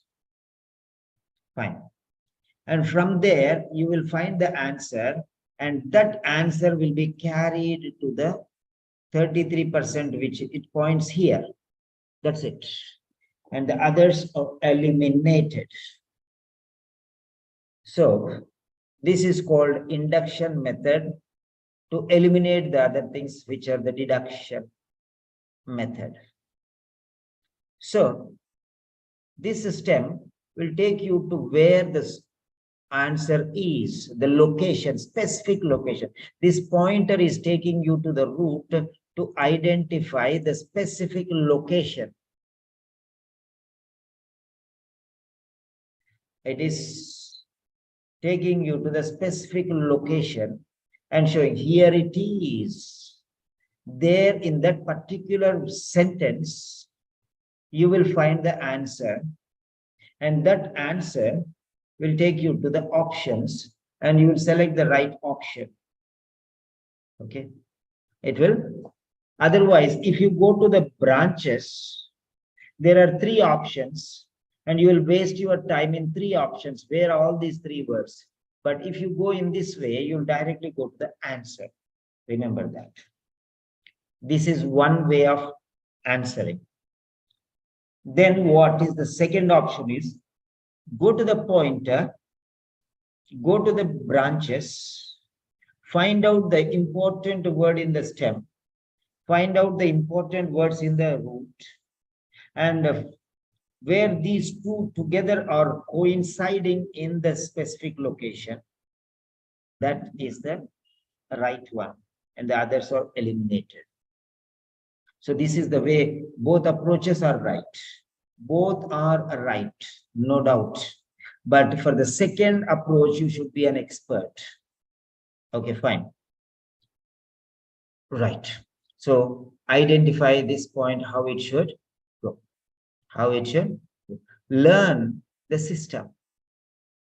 Fine. And from there, you will find the answer, and that answer will be carried to the 33%, which it points here. That's it. And the others are eliminated. So this is called induction method to eliminate the other things, which are the deduction method. So this system will take you to where the answer is, the location, specific location. This pointer is taking you to the root to identify the specific location. It is taking you to the specific location and showing here it is. There in that particular sentence, you will find the answer, and that answer will take you to the options, and you will select the right option. Okay, it will. Otherwise, if you go to the branches, there are 3 options, and you will waste your time in 3 options where all these 3 words. But if you go in this way, you'll directly go to the answer. Remember that. This is one way of answering. Then what is the second option is, go to the pointer, go to the branches, find out the important word in the stem, find out the important words in the root, and where these 2 together are coinciding in the specific location, that is the right one, and the others are eliminated. So this is the way. Both approaches are right. Both are right, no doubt. But for the second approach, you should be an expert. Okay, fine. Right. So identify this point, how it should go. How it should go. Learn the system.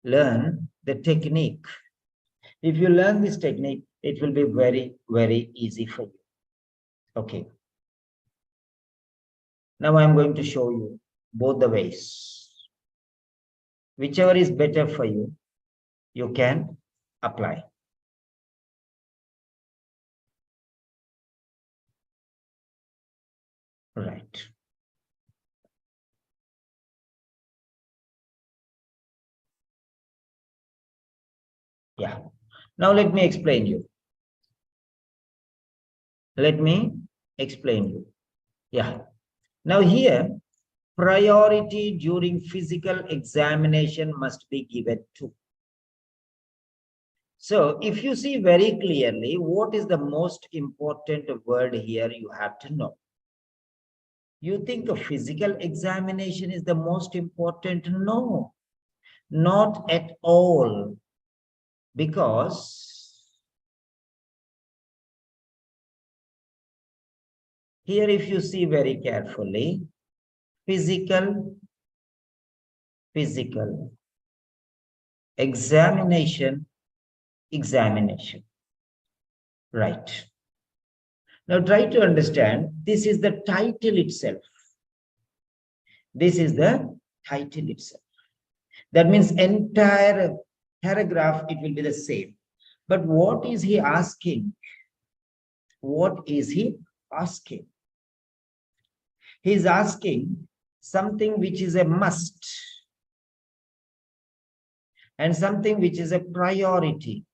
Learn the technique. If you learn this technique, it will be very, very easy for you. Okay. Now I'm going to show you both the ways. Whichever is better for you, you can apply. Right. Yeah. Now let me explain you. Let me explain you. Yeah. Now here, priority during physical examination must be given to. So if you see very clearly, what is the most important word here, you have to know. You think a physical examination is the most important? No, not at all. Because here, if you see very carefully, physical, examination, right. Now try to understand, this is the title itself. This is the title itself. That means entire paragraph, it will be the same. But what is he asking? What is he asking? He is asking something which is a must and something which is a priority.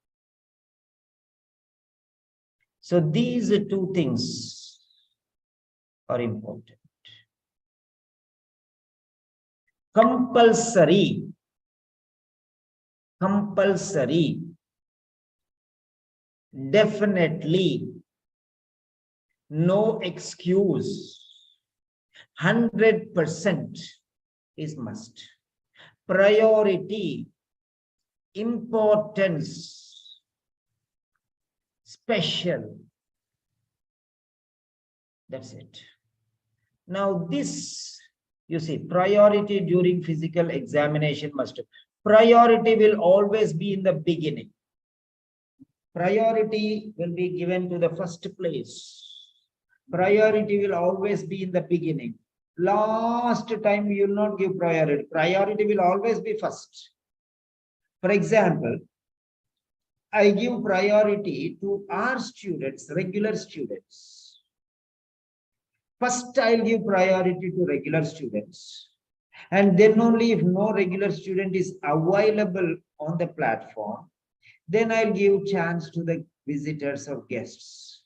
So these 2 things are important. Compulsory, definitely, no excuse, 100% is must. Priority, importance, special. That's it. Now this, you see, priority during physical examination must. Priority will always be in the beginning. Priority will be given to the first place. Priority will always be in the beginning. Last time you will not give priority. Priority will always be first. For example, I give priority to our students, regular students. First, I'll give priority to regular students. And then only if no regular student is available on the platform, then I'll give chance to the visitors or guests.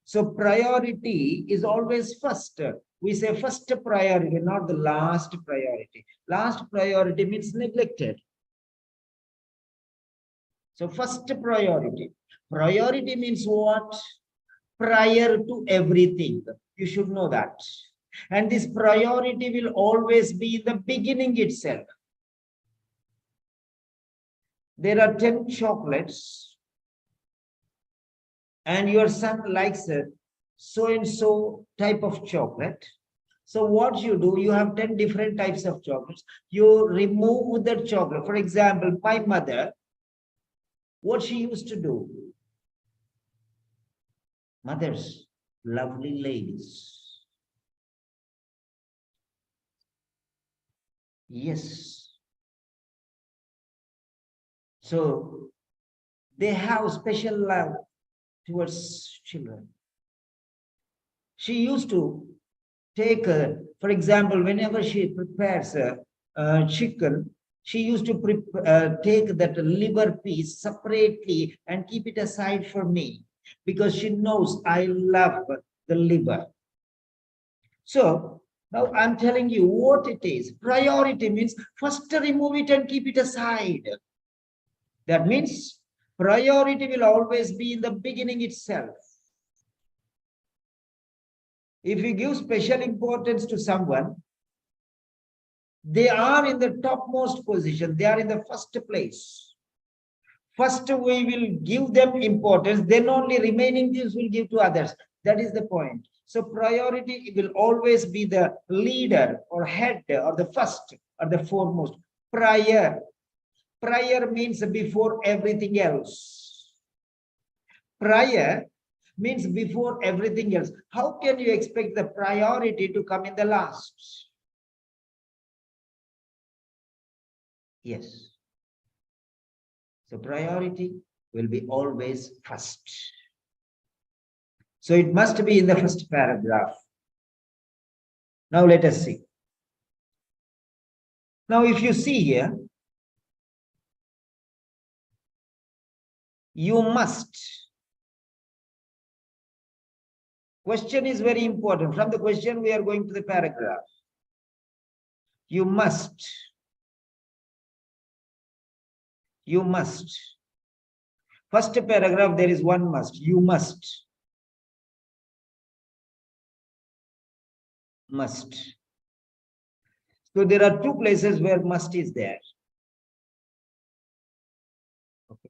So priority is always first. We say first priority, not the last priority. Last priority means neglected. So first priority. Priority means what? Prior to everything. You should know that. And this priority will always be in the beginning itself. There are 10 chocolates and your son likes a so-and-so type of chocolate. So what you do, you have 10 different types of chocolates. You remove that chocolate. For example, my mother, what she used to do. Mothers, lovely ladies. Yes. So they have special love towards children. She used to take, for example, whenever she prepares chicken, she used to take that liver piece separately and keep it aside for me because she knows I love the liver. So now I'm telling you what it is. Priority means first remove it and keep it aside. That means priority will always be in the beginning itself. If you give special importance to someone, they are in the topmost position. They are in the first place. First, we will give them importance, then only remaining things will give to others. That is the point. So priority will always be the leader or head or the first or the foremost. Prior. Prior means before everything else. Prior means before everything else. How can you expect the priority to come in the last? Yes. So priority will be always first. So it must be in the first paragraph. Now let us see. Now if you see here, you must. Question is very important. From the question we are going to the paragraph. You must. You must. First paragraph, there is one must. You must. Must. So there are two places where must is there. Okay.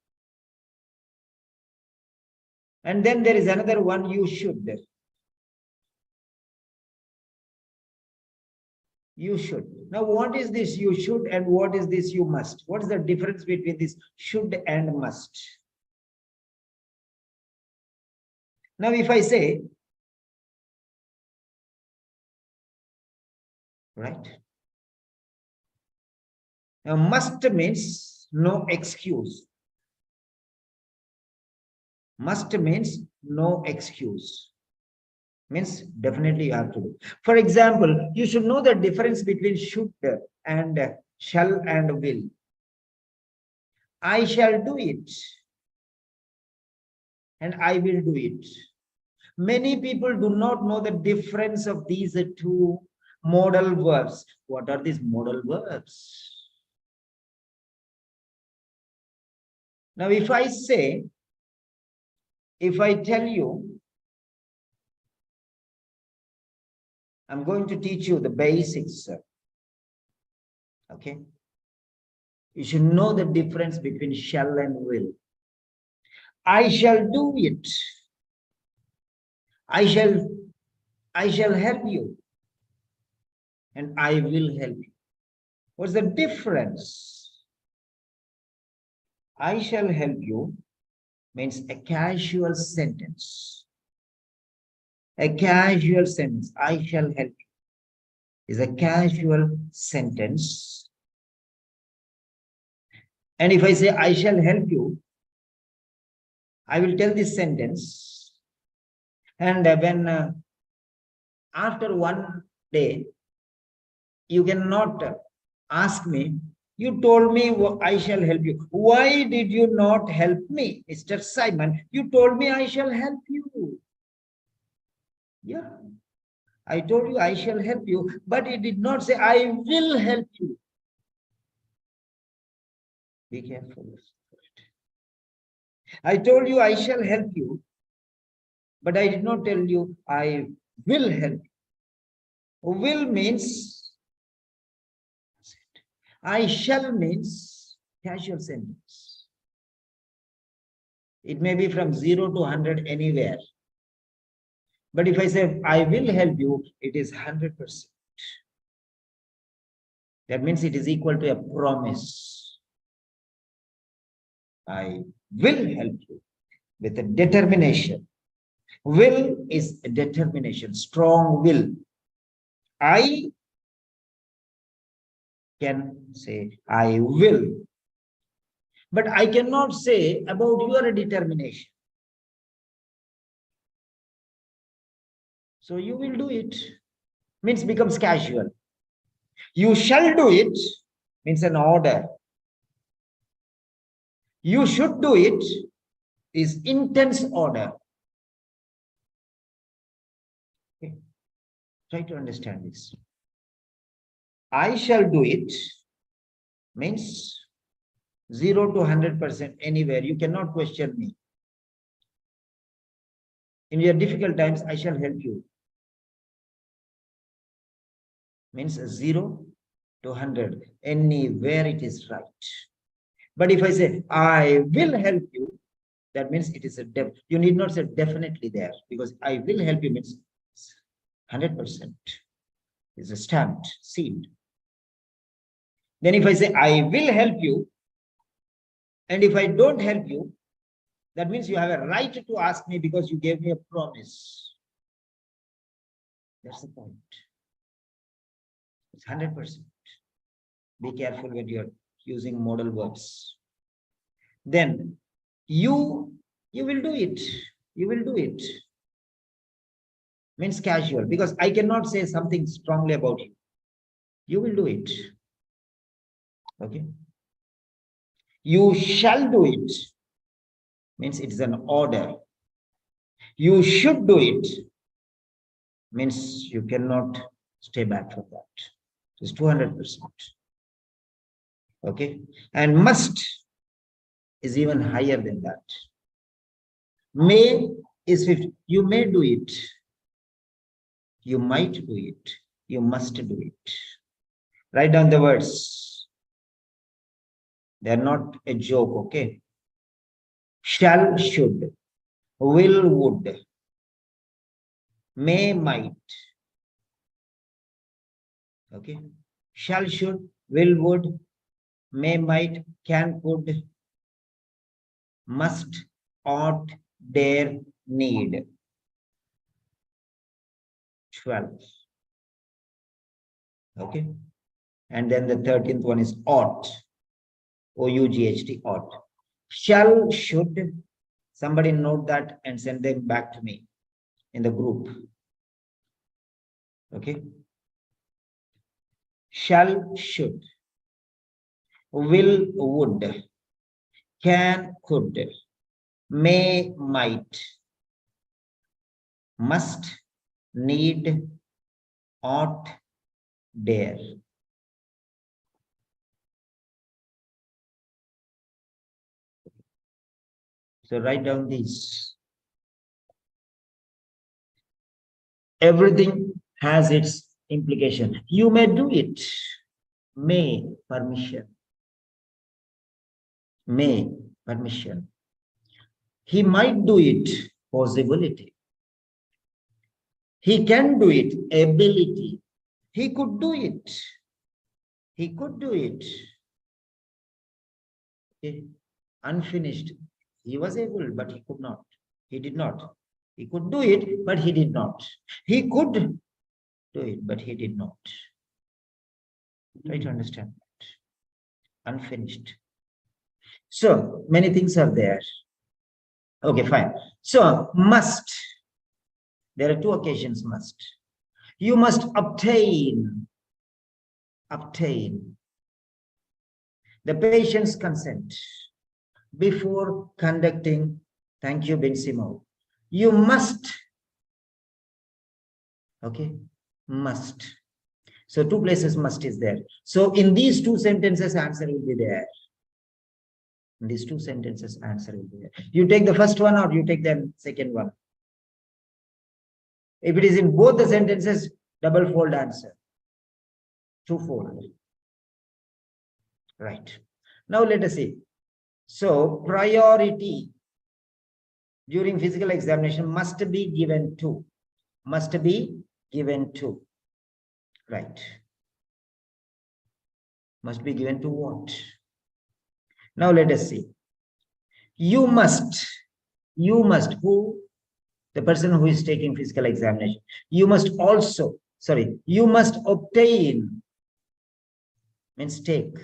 And then there is another one, you should. You should. Now, what is this you should and what is this you must? What is the difference between this should and must? Now, if I say, right? Now, must means no excuse. Must means no excuse. Means definitely you have to do. For example, you should know the difference between should and shall and will. I shall do it and I will do it. Many people do not know the difference of these two modal verbs. What are these modal verbs? Now, if I tell you, I'm going to teach you the basics. Okay. You should know the difference between shall and will. I shall do it. I shall help you. And I will help you. What's the difference? I shall help you means a casual sentence. A casual sentence. I shall help you is a casual sentence. And if I say I shall help you, I will tell this sentence. And when after one day, you cannot ask me, you told me I shall help you. Why did you not help me, Mr. Simon? You told me I shall help you. Yeah, I told you I shall help you, but it did not say I will help you. Be careful. I told you I shall help you, but I did not tell you I will help you. Will means I shall means casual sentence. It may be from 0 to 100 anywhere. But if I say, I will help you, it is 100%. That means it is equal to a promise. I will help you with a determination. Will is a determination, strong will. I can say, I will. But I cannot say about your determination. So you will do it, means becomes casual. You shall do it, means an order. You should do it is intense order. Okay. Try to understand this. I shall do it means 0 to 100% anywhere. You cannot question me. In your difficult times, I shall help you. Means 0 to 100, anywhere it is right. But if I say, I will help you, that means it is a you need not say definitely there, because I will help you means 100%. It's a stamped, sealed. Then if I say, I will help you, and if I don't help you, that means you have a right to ask me because you gave me a promise. That's the point. It's 100%. Be careful when you're using modal verbs. Then you will do it. You will do it. Means casual, because I cannot say something strongly about you. You will do it. Okay. You shall do it. Means it is an order. You should do it. Means you cannot stay back from that. It's 200%. Okay. And must is even higher than that. May is 50. You may do it. You might do it. You must do it. Write down the words. They are not a joke, okay? Shall, should, will, would, may, might. Okay? Shall, should, will, would, may, might, can, could, must, ought, dare, need. 12. Okay? And then the 13th one is ought. O-U-G-H-T, ought. Shall, should, somebody note that and send them back to me in the group. Okay? Shall, should, will, would, can, could, may, might, must, need, ought, dare. So write down these. Everything has its implication. You may do it. May, permission. May, permission. He might do it, possibility. He can do it, ability. He could do it. He could do it. Okay. Unfinished. He was able, but he could not. He did not. He could do it, but he did not. He could do it, but he did not. Try to understand that. Unfinished. So many things are there. Okay, fine. So must. There are two occasions must. You must obtain the patient's consent before conducting. Thank you, Bensimo. You must. Okay, must. So two places must is there. So in these two sentences, answer will be there. In these two sentences, answer will be there. You take the first one or you take the second one. If it is in both the sentences, double fold answer. Twofold. Right. Now let us see. So priority during physical examination must be given to. must be given to. Right. Must be given to what? Now let us see. You must, who? The person who is taking physical examination. You must also, you must obtain, means take,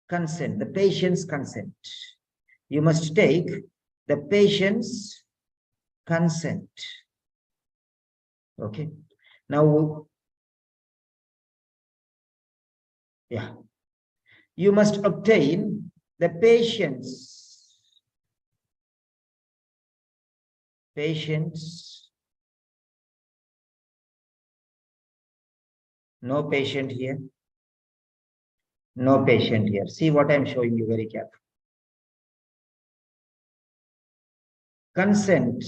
consent, the patient's consent. You must take the patient's consent. Okay. Now, yeah. You must obtain the patient's no patient here. No patient here. See what I'm showing you very carefully. Consent.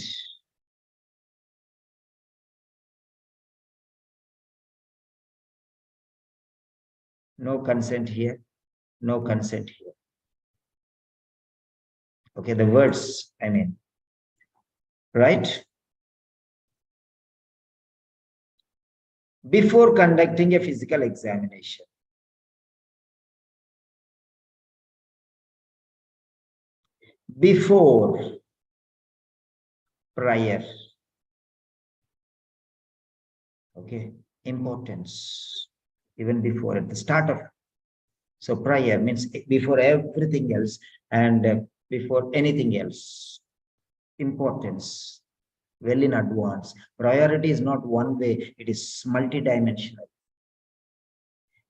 No consent here. No consent here. Okay, the words, I mean. Right? Before conducting a physical examination. Before, prior. Okay, importance. Even before, at the start of. So prior means before everything else and before anything else. Importance. Well in advance. Priority is not one way, it is multidimensional.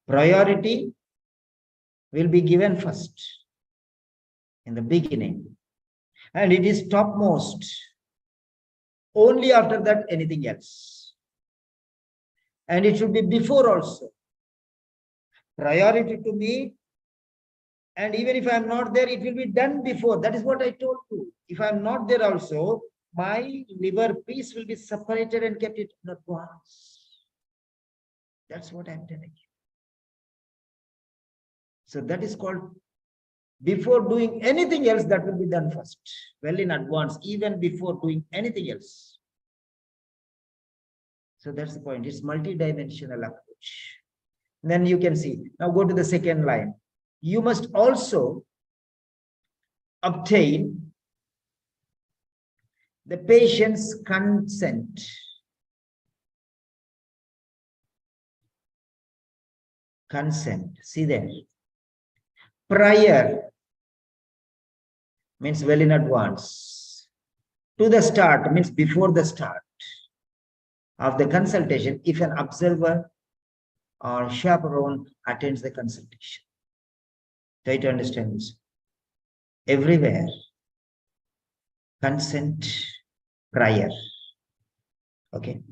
Priority will be given first in the beginning, and it is topmost. Only after that, anything else. And it should be before also. Priority to me, and even if I am not there, it will be done before. That is what I told you. If I am not there also, my liver piece will be separated and kept it in advance. That's what I'm telling you. So that is called, before doing anything else, that will be done first, well in advance, even before doing anything else. So that's the point. It's multi-dimensional approach. Then you can see. Now go to the second line. You must also obtain the patient's consent. Consent. See there. Prior means well in advance. To the start means before the start of the consultation, if an observer or chaperone attends the consultation. Try to understand this. Everywhere, consent prior. Okay,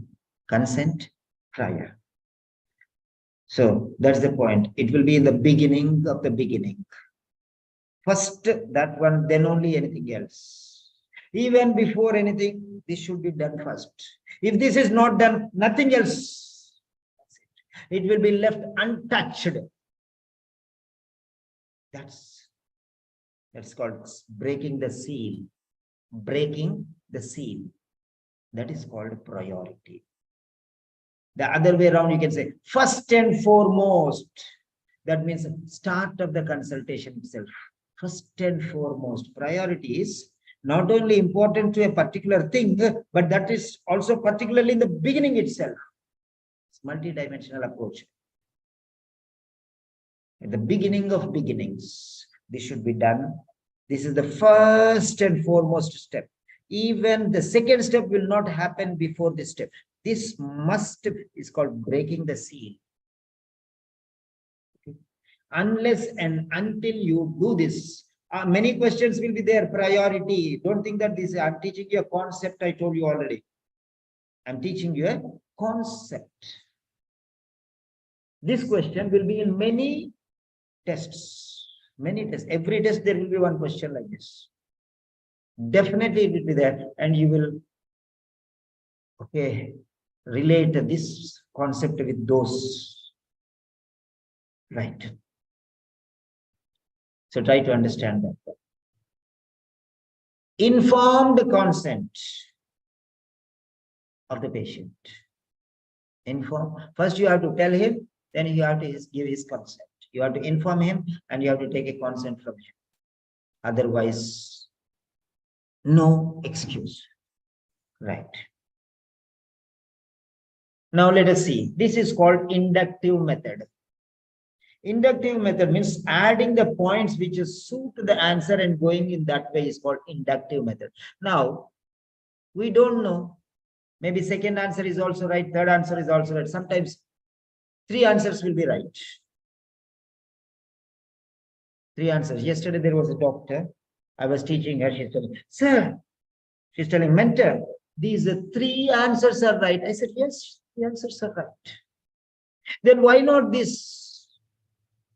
consent prior. So that's the point. It will be in the beginning of the beginning. First that one, then only anything else. Even before anything, this should be done first. If this is not done, nothing else. It will be left untouched. That's called breaking the seal. Breaking the seal. That is called priority. The other way around, you can say first and foremost. That means start of the consultation itself. First and foremost. Priority is not only important to a particular thing, but that is also particularly in the beginning itself. It's multi-dimensional approach. At the beginning of beginnings, this should be done. This is the first and foremost step. Even the second step will not happen before this step. This must is called breaking the seal. Okay. Unless and until you do this, many questions will be there. Priority. Don't think that this, I'm teaching you a concept. I told you already. I'm teaching you a concept. This question will be in many tests. Many tests. Every test there will be one question like this. Definitely it will be there, and you will relate this concept with those. Right. So try to understand that. Informed consent. of the patient. Inform. First you have to tell him, then you have to give his consent. You have to inform him and you have to take a consent from him. Otherwise, no excuse. Right. Now let us see. This is called inductive method. Inductive method means adding the points which suit the answer and going in that way is called inductive method. Now, we don't know. Maybe second answer is also right, third answer is also right. Sometimes 3 answers will be right. 3 answers. Yesterday there was a doctor. I was teaching her. She's telling, sir, she's telling, mentor, these 3 answers are right. I said, yes, the answers are right. Then why not this?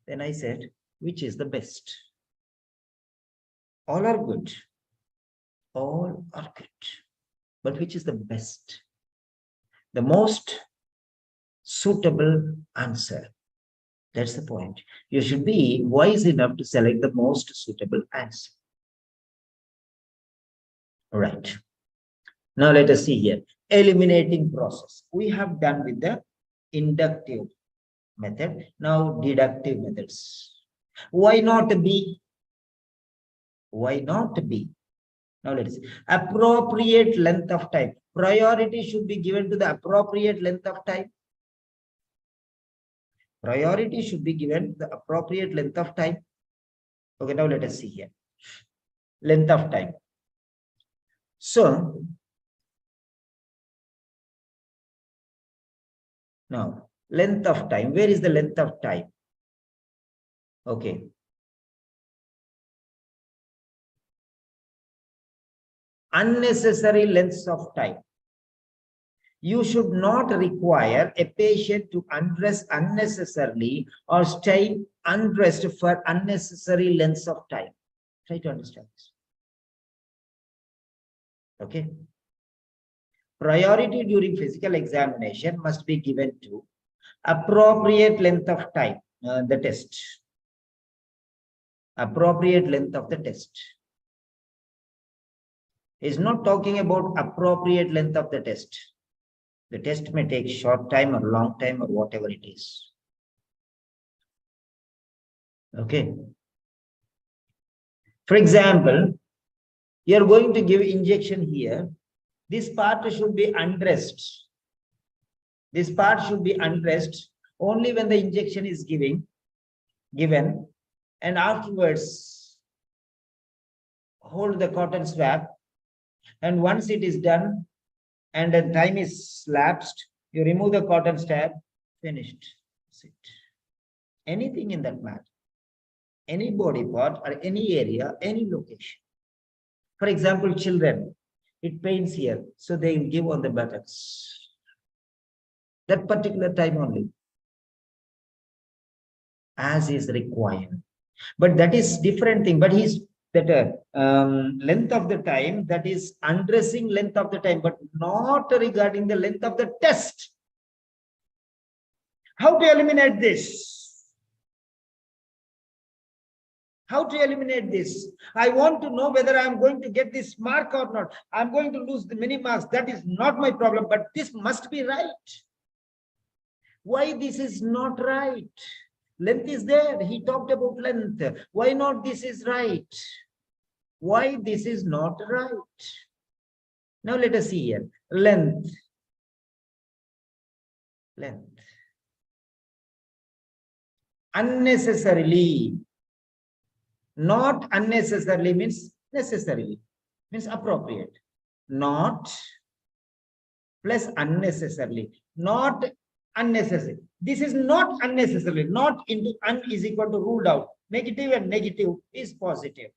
Then I said, which is the best? All are good. All are good. But which is the best? The most suitable answer. That's the point. You should be wise enough to select the most suitable answer. All right. Now let us see here. Eliminating process. We have done with the inductive method. Now deductive methods. Why not B? Why not B? Now let us see. Appropriate length of time. Priority should be given to the appropriate length of time. Priority should be given the appropriate length of time. Okay, now let us see here. Length of time. So, now, length of time. Where is the length of time? Okay. Unnecessary lengths of time. You should not require a patient to undress unnecessarily or stay undressed for unnecessary lengths of time. Try to understand this. Okay. Priority during physical examination must be given to appropriate length of time, the test. Appropriate length of the test. Is not talking about appropriate length of the test. The test may take short time or long time or whatever it is. Okay. For example, you are going to give injection here. This part should be undressed. This part should be undressed only when the injection is given, and afterwards hold the cotton swab. And once it is done and the time is lapsed, you remove the cotton swab, finished. That's it. Anything in that matter, any body part or any area, any location. For example, children, it pains here, so they will give on the buttocks. That particular time only, as is required. But that is different thing. But he's that length of the time, that is undressing length of the time, but not regarding the length of the test. How to eliminate this? How to eliminate this? I want to know whether I'm going to get this mark or not. I'm going to lose the many marks. That is not my problem, but this must be right. Why this is not right? Length is there. He talked about length. Why not this is right? Why this is not right? Now let us see here. Length. Length. Unnecessarily. Not unnecessarily means necessarily. Means appropriate. Not plus unnecessarily. Not unnecessary. This is not unnecessarily. Not into un is equal to ruled out. Negative and negative is positive.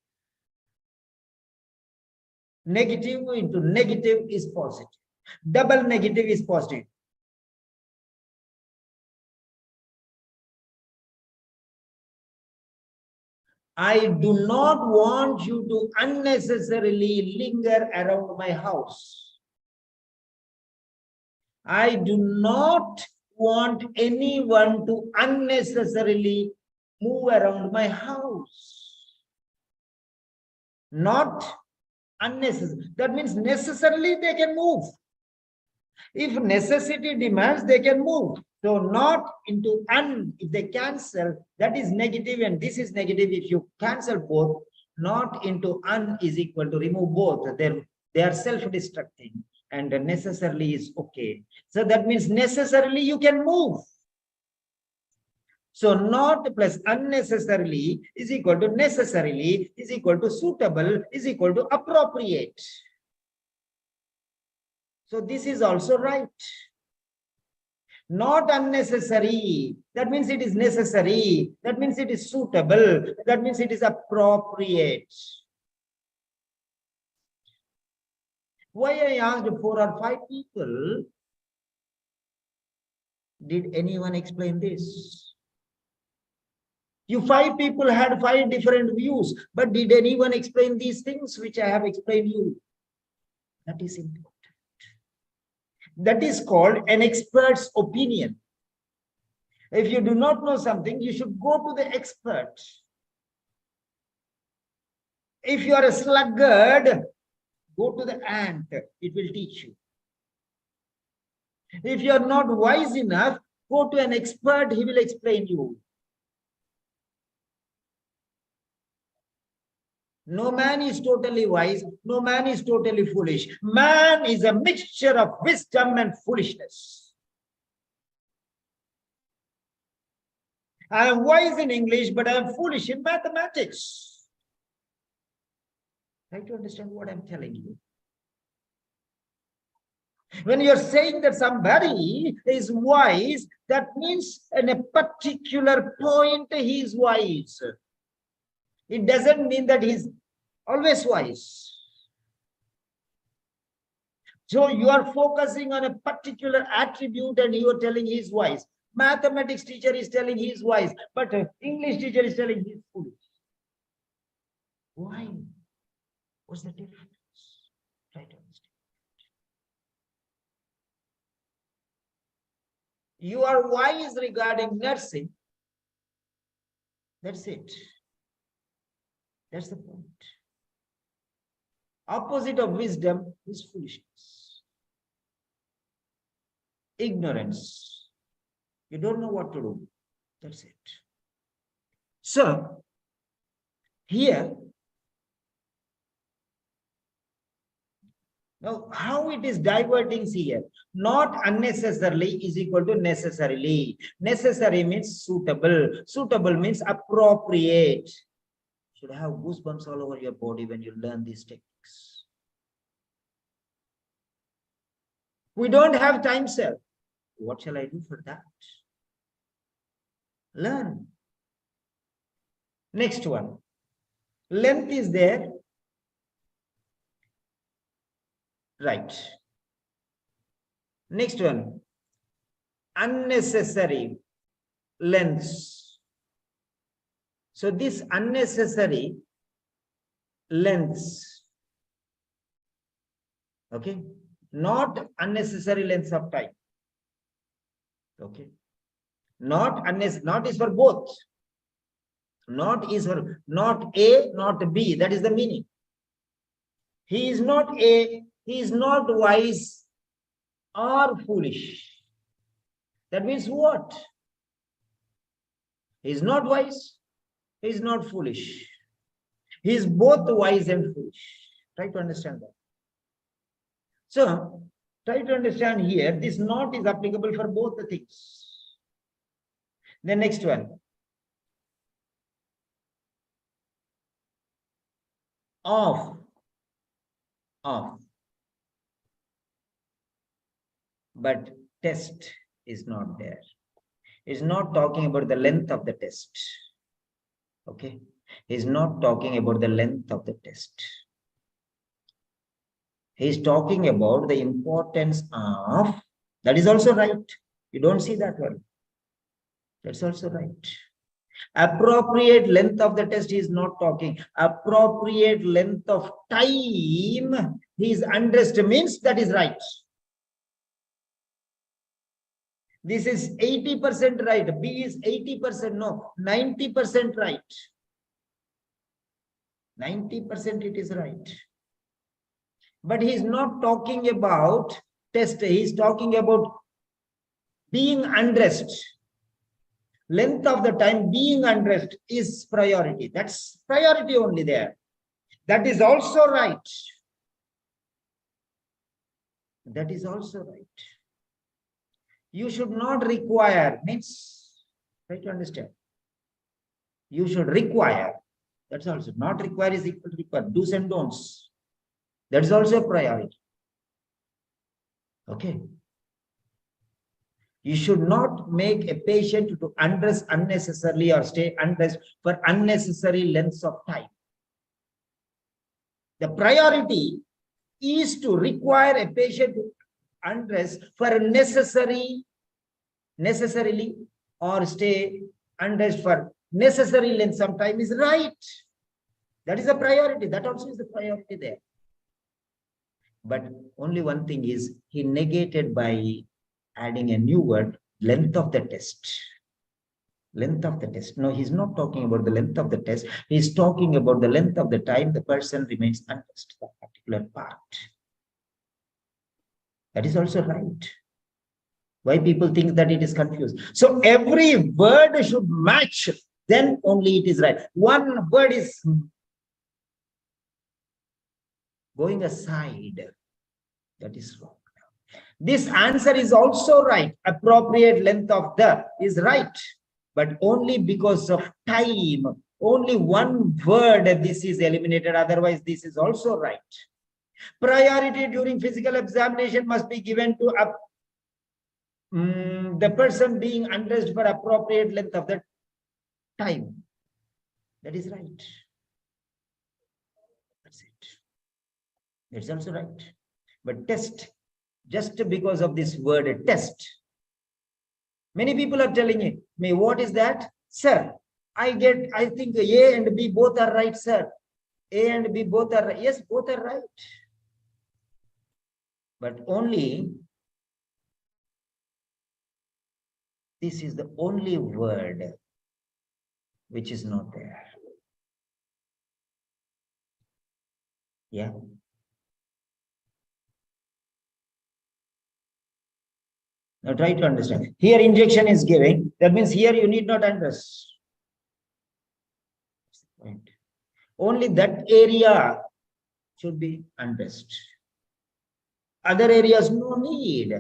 Negative into negative is positive. Double negative is positive. I do not want you to unnecessarily linger around my house. I do not want anyone to unnecessarily move around my house. Not unnecessary. That means necessarily they can move. If necessity demands, they can move. So not into un, if they cancel, that is negative and this is negative. If you cancel both, not into un is equal to remove both. They are self-destructing and necessarily is okay. So that means necessarily you can move. So not plus unnecessarily is equal to necessarily is equal to suitable is equal to appropriate. So this is also right. Not unnecessary. That means it is necessary. That means it is suitable. That means it is appropriate. Why I asked 4 or 5 people? Did anyone explain this? You 5 people had 5 different views, but did anyone explain these things which I have explained you? That is important. That is called an expert's opinion. If you do not know something, you should go to the expert. If you are a sluggard, go to the ant, it will teach you. If you are not wise enough, go to an expert, he will explain you. No man is totally wise, no man is totally foolish. Man is a mixture of wisdom and foolishness. I am wise in English, but I am foolish in mathematics. Try to understand what I'm telling you. When you're saying that somebody is wise, that means in a particular point he is wise. It doesn't mean that he's always wise. So you are focusing on a particular attribute and you are telling he is wise. Mathematics teacher is telling he is wise, but English teacher is telling he is foolish. Why? What's the difference? Try to understand. You are wise regarding nursing. That's it. That's the point. Opposite of wisdom is foolishness. Ignorance. You don't know what to do. That's it. So, here, now how it is diverting here? Not unnecessarily is equal to necessarily. Necessary means suitable. Suitable means appropriate. Should have goosebumps all over your body when you learn these techniques. We don't have time, sir. What shall I do for that? Learn. Next one. Length is there. Right. Next one. Unnecessary lengths. So this unnecessary lengths, okay, not unnecessary lengths of time, okay, not unnecessary, not is for both, not is for not A, not B, that is the meaning. He is not A, he is not wise or foolish. That means what? He is not wise. He is not foolish. He is both wise and foolish. Try to understand that. So, try to understand here, this not is applicable for both the things. The next one. Off. Off. But test is not there. It's not talking about the length of the test. Okay, he's not talking about the length of the test. He's talking about the importance of, that is also right. You don't see that one. That's also right. Appropriate length of the test he is not talking. Appropriate length of time he is understood means that is right. This is 80% right. B is 80%, no, 90% right. 90% it is right. But he is not talking about test, he is talking about being undressed. Length of the time being undressed is priority. That's priority only there. That is also right. That is also right. You should not require, means, try to understand. You should require. That's also not require is equal to require. Do's and don'ts. That is also a priority. Okay. You should not make a patient to undress unnecessarily or stay undressed for unnecessary lengths of time. The priority is to require a patient to undress for necessarily or stay undressed for necessary length of time is right. That is a priority. That also is the priority there. But only one thing is he negated by adding a new word, length of the test. Length of the test. No, he's not talking about the length of the test. He's talking about the length of the time the person remains undressed, that particular part. That is also right. Why people think that it is confused. So every word should match, then only it is right. One word is going aside. That is wrong. This answer is also right. Appropriate length of the is right. But only because of time, only one word this is eliminated. Otherwise, this is also right. Priority during physical examination must be given to the person being undressed for appropriate length of the time. That is right. That's it. That's also right. But test, just because of this word test, many people are telling me, what is that? Sir, I think A and B both are right, sir. A and B both are right. Yes, both are right. But only this is the only word which is not there. Yeah. Now try to understand. Here injection is giving. That means here you need not undress. Only that area should be undressed. Other areas no need.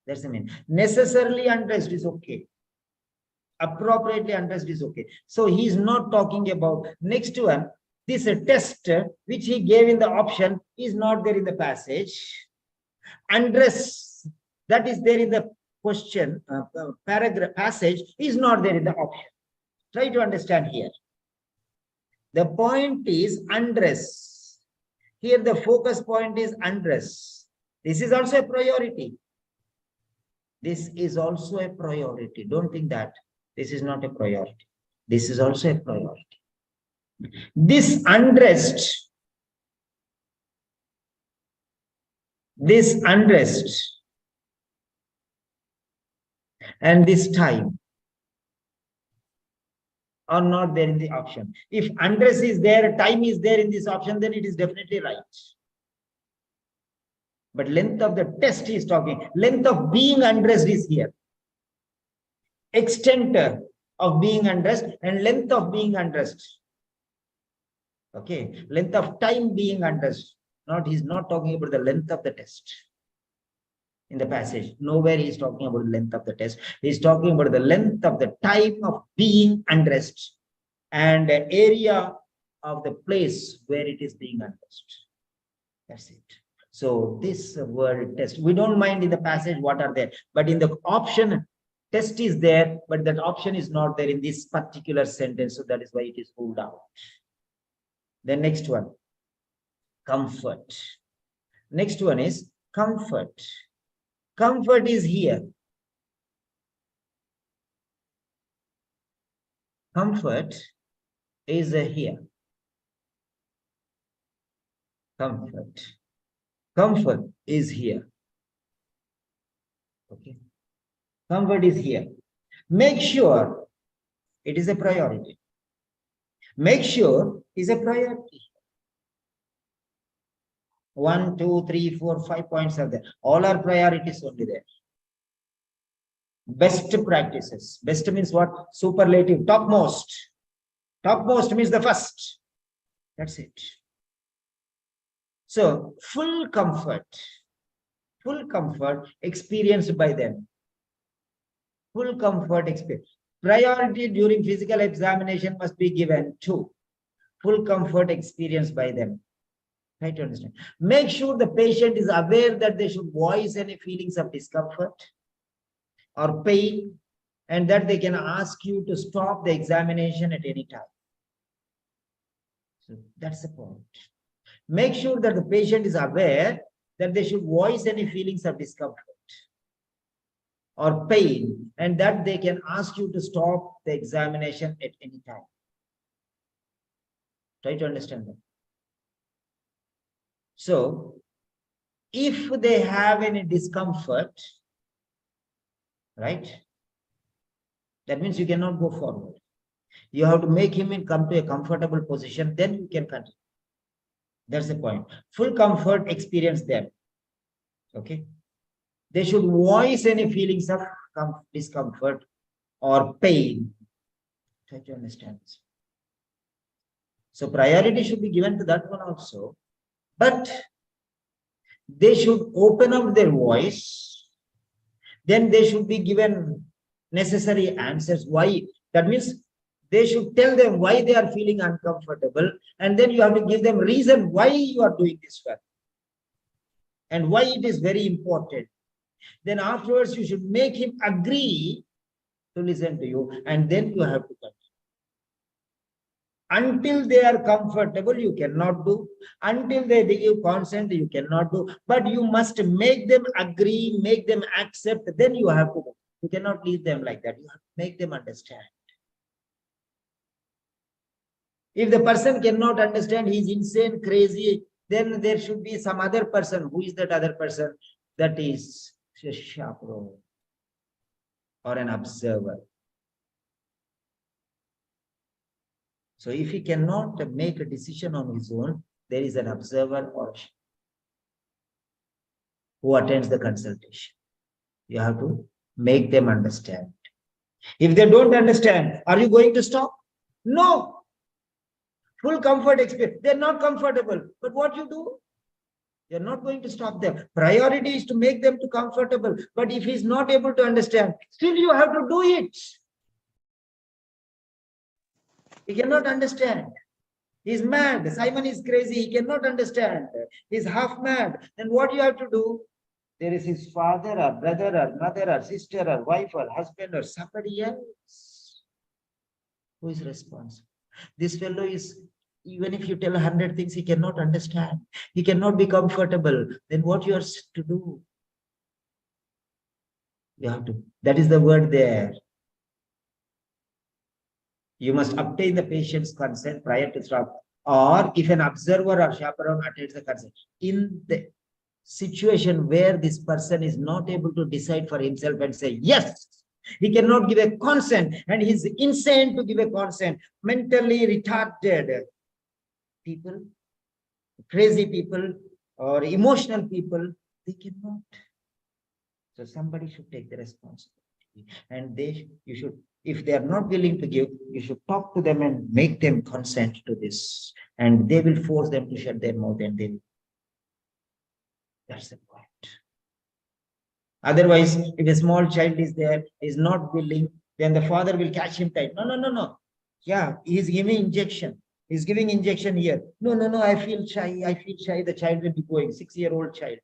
That's the mean. Necessarily undressed is okay. Appropriately undressed is okay. So he's not talking about next one. This test which he gave in the option is not there in the passage. Undress, that is there in the question paragraph passage, is not there in the option. Try to understand here. The point is undress. Here the focus point is undress. This is also a priority. This is also a priority. Don't think that this is not a priority. This is also a priority. This undressed, and this time are not there in the option. If undress is there, time is there in this option, then it is definitely right. But length of the test is talking. Length of being undressed is here. Extent of being undressed and length of being undressed. Okay, length of time being undressed. He's not talking about the length of the test. In the passage, nowhere he's talking about the length of the test. He's talking about the length of the time of being undressed and the area of the place where it is being undressed. That's it. So this word test, we don't mind in the passage what are there, but in the option, test is there, but that option is not there in this particular sentence. So that is why it is pulled out. The next one, comfort. Next one is comfort. Comfort is here. Comfort is here. Comfort. Comfort is here. Okay. Comfort is here. Make sure it is a priority. Make sure is a priority. 1, 2, 3, 4, 5 points are there. All are priorities only there. Best practices. Best means what? Superlative, topmost. Topmost means the first. That's it. So full comfort experienced by them. Full comfort experience. Priority during physical examination must be given to full comfort experienced by them. Try to understand. Make sure the patient is aware that they should voice any feelings of discomfort or pain, and that they can ask you to stop the examination at any time. So that's the point. Make sure that the patient is aware that they should voice any feelings of discomfort or pain, and that they can ask you to stop the examination at any time. Try to understand that. So, if they have any discomfort, right, that means you cannot go forward. You have to make him come to a comfortable position, then you can continue. That's the point. Full comfort experience them. Okay. They should voice any feelings of discomfort or pain. Try to understand this. So priority should be given to that one also, but they should open up their voice. Then they should be given necessary answers. Why? That means they should tell them why they are feeling uncomfortable, and then you have to give them reason why you are doing this work and why it is very important. Then afterwards you should make him agree to listen to you, and then you have to continue. Until they are comfortable, you cannot do. Until they give consent, you cannot do. But you must make them agree, make them accept, then you have to do. You cannot leave them like that. You have to make them understand. If the person cannot understand, he is insane, crazy, then there should be some other person. Who is that other person? That is a chaperone or an observer. So if he cannot make a decision on his own, there is an observer or who attends the consultation. You have to make them understand. If they don't understand, are you going to stop? No. Full comfort experience. They're not comfortable. But what you do? You're not going to stop them. Priority is to make them too comfortable. But if he's not able to understand, still you have to do it. He cannot understand. He's mad. Simon is crazy. He cannot understand. He's half mad. Then what you have to do? There is his father or brother or mother or sister or wife or husband or somebody else who is responsible. This fellow is, even if you tell 100 things, he cannot understand. He cannot be comfortable. Then what you are to do? You have to. That is the word there. You must obtain the patient's consent prior to stop. Or if an observer or chaperone attains the consent. In the situation where this person is not able to decide for himself and say, yes, he cannot give a consent and he's insane to give a consent, mentally retarded people, crazy people, or emotional people, they cannot. So somebody should take the responsibility, and you should, if they are not willing to give, you should talk to them and make them consent to this, and they will force them to shut their mouth, and they will. That's the point. Otherwise, if a small child is there, is not willing, then the father will catch him tight. No. Yeah, he's giving injection. He's giving injection here. No, I feel shy. The child will be going. 6-year-old child.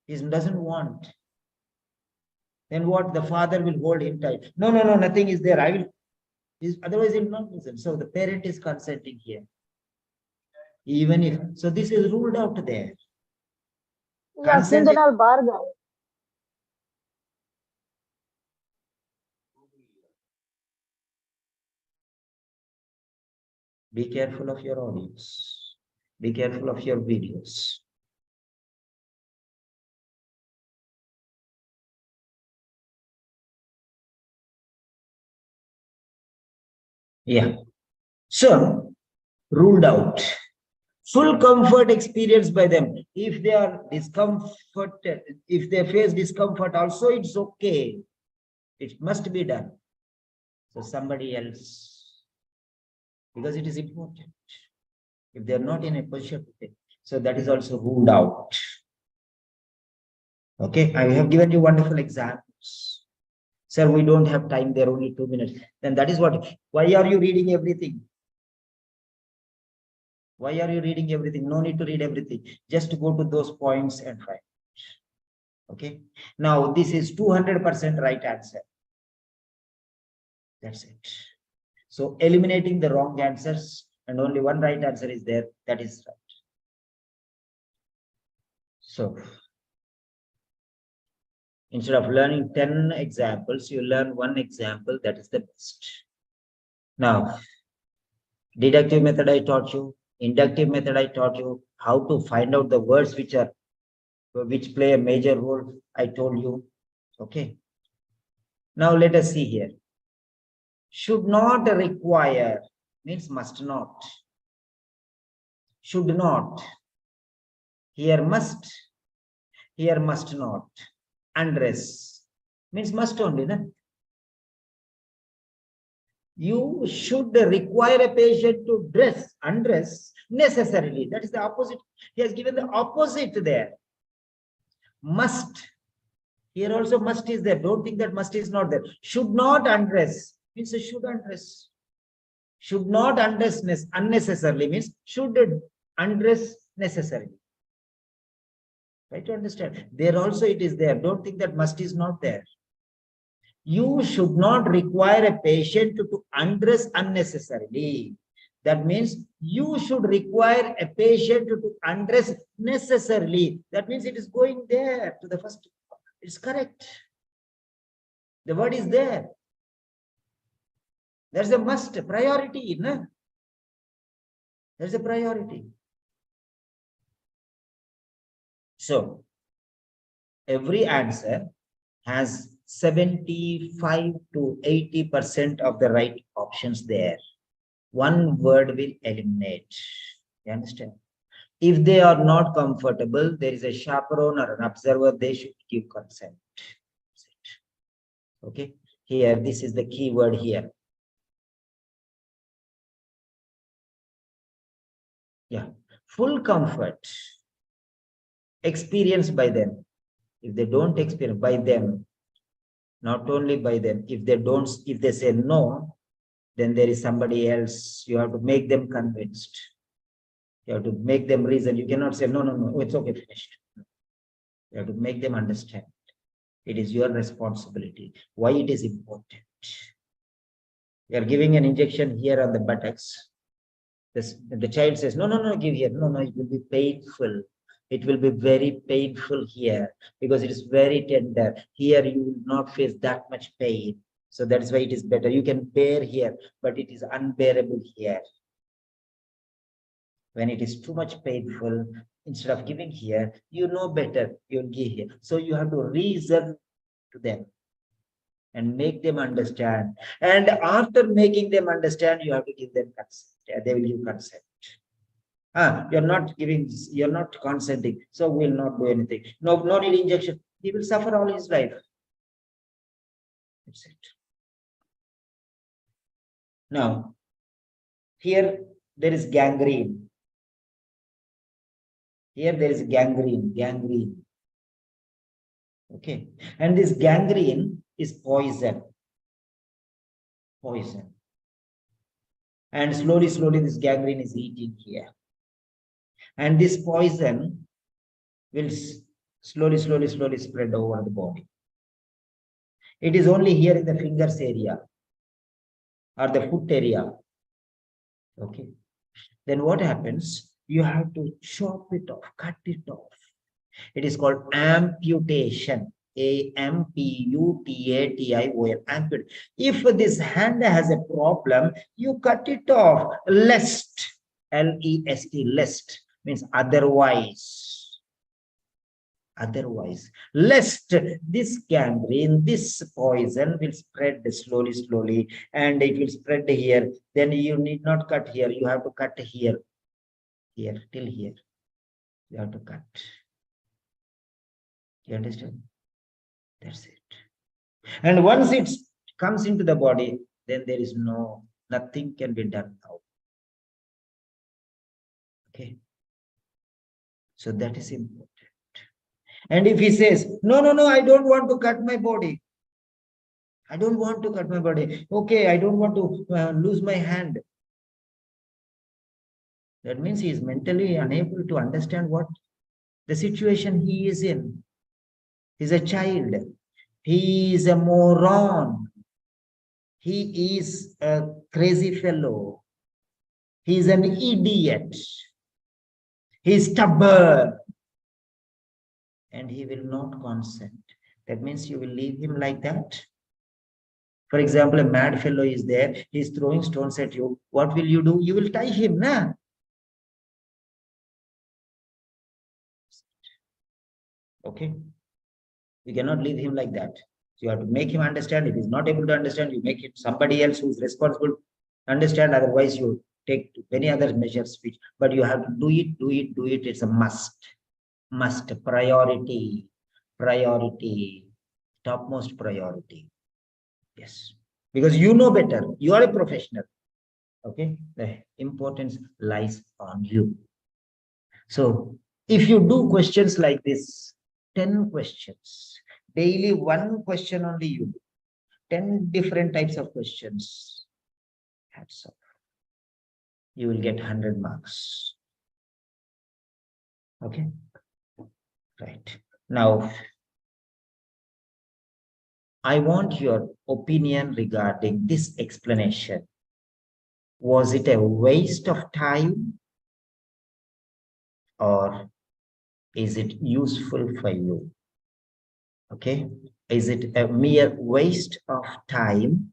He doesn't want. Then what? The father will hold him tight. No, nothing is there. I will. Otherwise, he will not listen. So the parent is consenting here. Even if, so this is ruled out there. Consent is, be careful of your audience. Be careful of your videos. Yeah. So, ruled out. Full comfort experienced by them. If they are discomforted, if they face discomfort also, it's okay. It must be done. So somebody else, because it is important. If they are not in a position to take, so that is also ruled out. Okay, I have given you wonderful examples. Sir, we don't have time, there are only 2 minutes. Then that is what, why are you reading everything? Why are you reading everything? No need to read everything. Just go to those points and find. Okay. Now this is 200% right answer. That's it. So eliminating the wrong answers and only one right answer is there. That is right. So instead of learning 10 examples, you learn one example. That is the best. Now, deductive method I taught you. Inductive method I taught you. How to find out the words which play a major role. I told you. Okay. Now let us see here. Should not require means must not. Should not. Here must. Here must not. Undress means must only. No? You should require a patient to undress necessarily. That is the opposite. He has given the opposite there. Must. Here also must is there. Don't think that must is not there. Should not undress means should undress. Should not undress unnecessarily means should undress necessarily. Try to understand. There also it is there. Don't think that must is not there. You should not require a patient to undress unnecessarily. That means you should require a patient to undress necessarily. That means it is going there to the first. It's correct. The word is there. There's a must, priority. No? There's a priority. So every answer has 75 to 80% of the right options there. One word will eliminate. You understand? If they are not comfortable, there is a chaperone or an observer, they should give consent. Okay. Here, this is the key word here. Yeah. Full comfort experienced by them. If they don't experience by them, not only by them, if they say no, then there is somebody else. You have to make them convinced. You have to make them reason. You cannot say, no, no, no, it's okay, finished. You have to make them understand. It is your responsibility. Why it is important. You are giving an injection here on the buttocks. The child says, no, no, no, give here. No, no, it will be painful. It will be very painful here because it is very tender. Here you will not face that much pain. So that is why it is better. You can bear here, but it is unbearable here. When it is too much painful, instead of giving here, you know better, you'll give here. So you have to reason to them and make them understand. And after making them understand, you have to give them consent. They will give consent. You're not consenting, so we'll not do anything. No need injection. He will suffer all his life. That's it. Now, here there is gangrene. Here there is gangrene. Okay. And this gangrene is poison. And slowly, this gangrene is eating here. And this poison will slowly spread over the body. It is only here in the fingers area or the foot area. Okay. Then what happens? You have to chop it off, cut it off. It is called amputation. AMPUTATION. Amputation. If this hand has a problem, you cut it off. Lest, L-E-S-T, lest means otherwise. Lest this gangrene, this poison will spread slowly, and it will spread here. Then you need not cut here. You have to cut here. Here, till here. You have to cut. You understand? That's it. And once it comes into the body, then there is nothing can be done now. Okay. So that is important. And if he says, no, I don't want to cut my body. I don't want to cut my body. Okay, I don't want to lose my hand. That means he is mentally unable to understand what the situation he is in. He's a child. He is a moron. He is a crazy fellow. He is an idiot. He is stubborn. And he will not consent. That means you will leave him like that. For example, a mad fellow is there. He is throwing stones at you. What will you do? You will tie him, nah? Okay. You cannot leave him like that. So you have to make him understand. If he's not able to understand, you make it somebody else who is responsible understand. Otherwise, you take many other measures. But you have to do it. It's a must. Priority, topmost priority. Yes. Because you know better. You are a professional. Okay. The importance lies on you. So if you do questions like this, 10 questions, daily 1 question only you do, 10 different types of questions, hats off. You will get 100 marks. Okay. Right. Now, I want your opinion regarding this explanation. Was it a waste of time? Or is it useful for you? Okay. Is it a mere waste of time?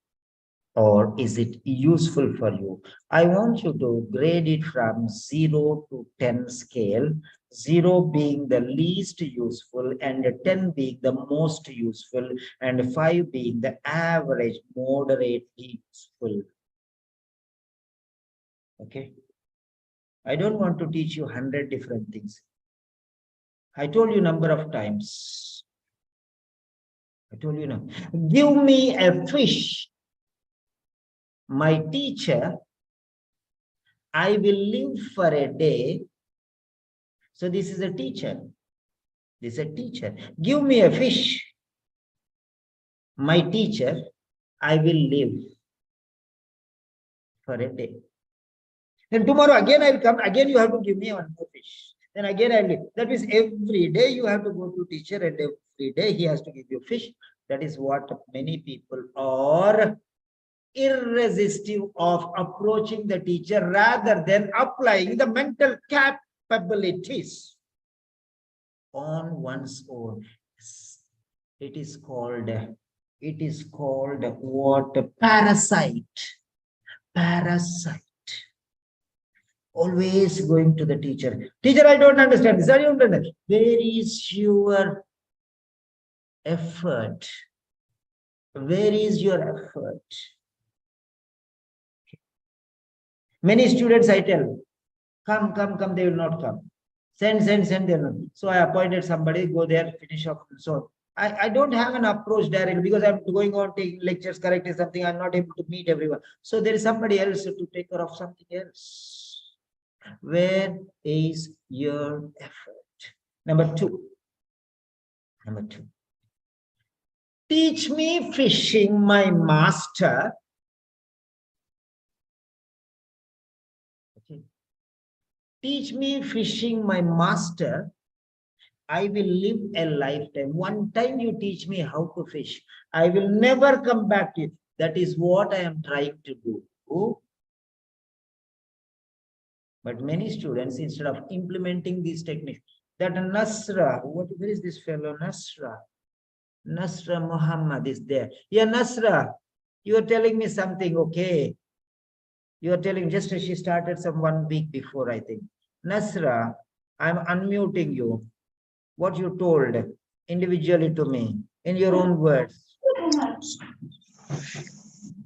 Or is it useful for you? I want you to grade it from 0 to 10 scale, 0 being the least useful and 10 being the most useful and 5 being the average, moderately useful. Okay. I don't want to teach you 100 different things. I told you number of times. I told you now. Give me a fish. My teacher, I will live for a day. So this is a teacher. This is a teacher. Give me a fish. My teacher, I will live for a day. Then tomorrow again I will come. Again you have to give me one more fish. Then again I will live. That means every day you have to go to teacher and every day he has to give you fish. That is what many people are irresistible of approaching the teacher rather than applying the mental capabilities on one's own. It is called what? Parasite. Always going to the teacher. Teacher, I don't understand this. I don't understand. Where is your effort? Where is your effort? Many students I tell, come, they will not come. Send, they will not. So I appointed somebody, go there, finish up. So I don't have an approach directly because I'm going on taking lectures, correcting something. I'm not able to meet everyone. So there is somebody else to take care of something else. Where is your effort? Number two. Teach me fishing, my master. Okay. Teach me fishing, my master. I will live a lifetime. One time you teach me how to fish, I will never come back to it. That is what I am trying to do. But many students, instead of implementing these techniques, that Nasra, where is this fellow? Nasra Muhammad is there. Yeah, Nasra, you are telling me something, okay? You are telling, just as she started some 1 week before, I think. Nasra, I'm unmuting you. What you told individually to me in your own words.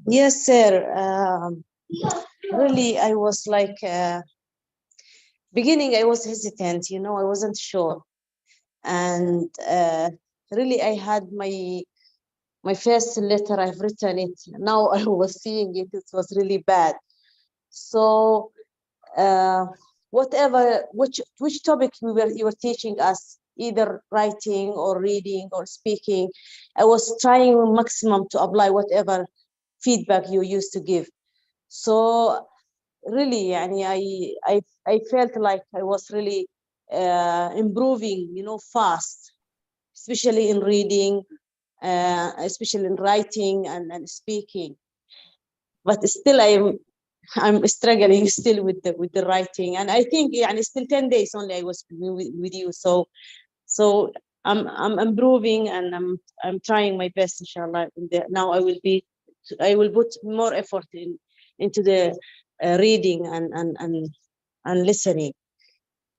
Yes, sir. Really, I was like beginning I was hesitant, you know, I wasn't sure. And really I had my first letter, I've written it. Now I was seeing it, it was really bad. So whatever, which topic you were teaching us, either writing or reading or speaking, I was trying maximum to apply whatever feedback you used to give. So really, يعني I felt like I was really improving, you know, fast, especially in reading, especially in writing and speaking. But still, I'm struggling still with the writing, and I think يعني still 10 days only I was with you, so I'm improving, and I'm trying my best, inshallah. Now I will put more effort into the reading and listening.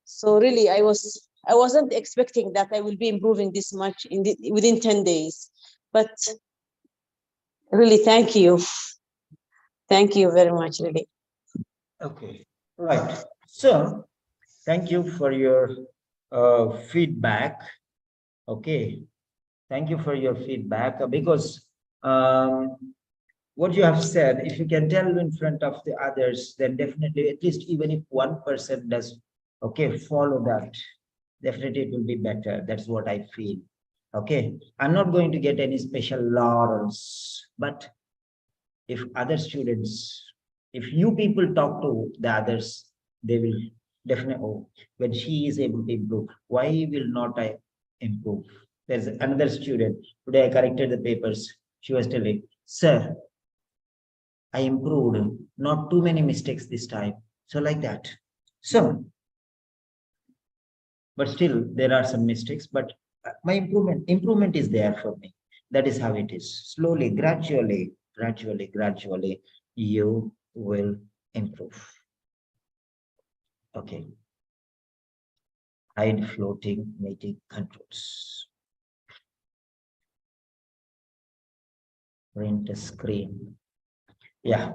So really, I wasn't expecting that I will be improving this much within 10 days, but really, thank you very much, really. Okay, right. So thank you for your feedback. Okay, thank you for your feedback because what you have said, if you can tell in front of the others, then definitely, at least even if one person does, okay, follow that, definitely it will be better. That's what I feel. Okay, I'm not going to get any special laurels, but if other students, if you people talk to the others, they will definitely, oh, when she is able to improve, why will not I improve? There's another student, today I corrected the papers. She was telling, sir, I improved, not too many mistakes this time. So like that. So, but still there are some mistakes, but my improvement is there for me. That is how it is. Slowly, gradually, you will improve. Okay. Hide floating meeting controls. Print a screen. Yeah.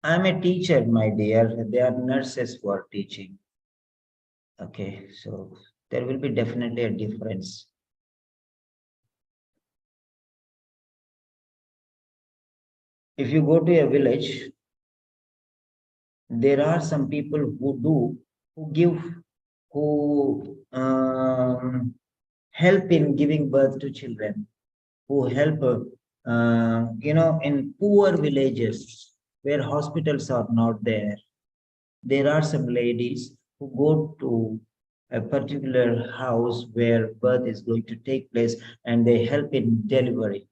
I'm a teacher, my dear. They are nurses who are teaching. Okay, so there will be definitely a difference. If you go to a village, there are some people who give, who help in giving birth to children, who help, in poor villages where hospitals are not there. There are some ladies who go to a particular house where birth is going to take place and they help in delivery.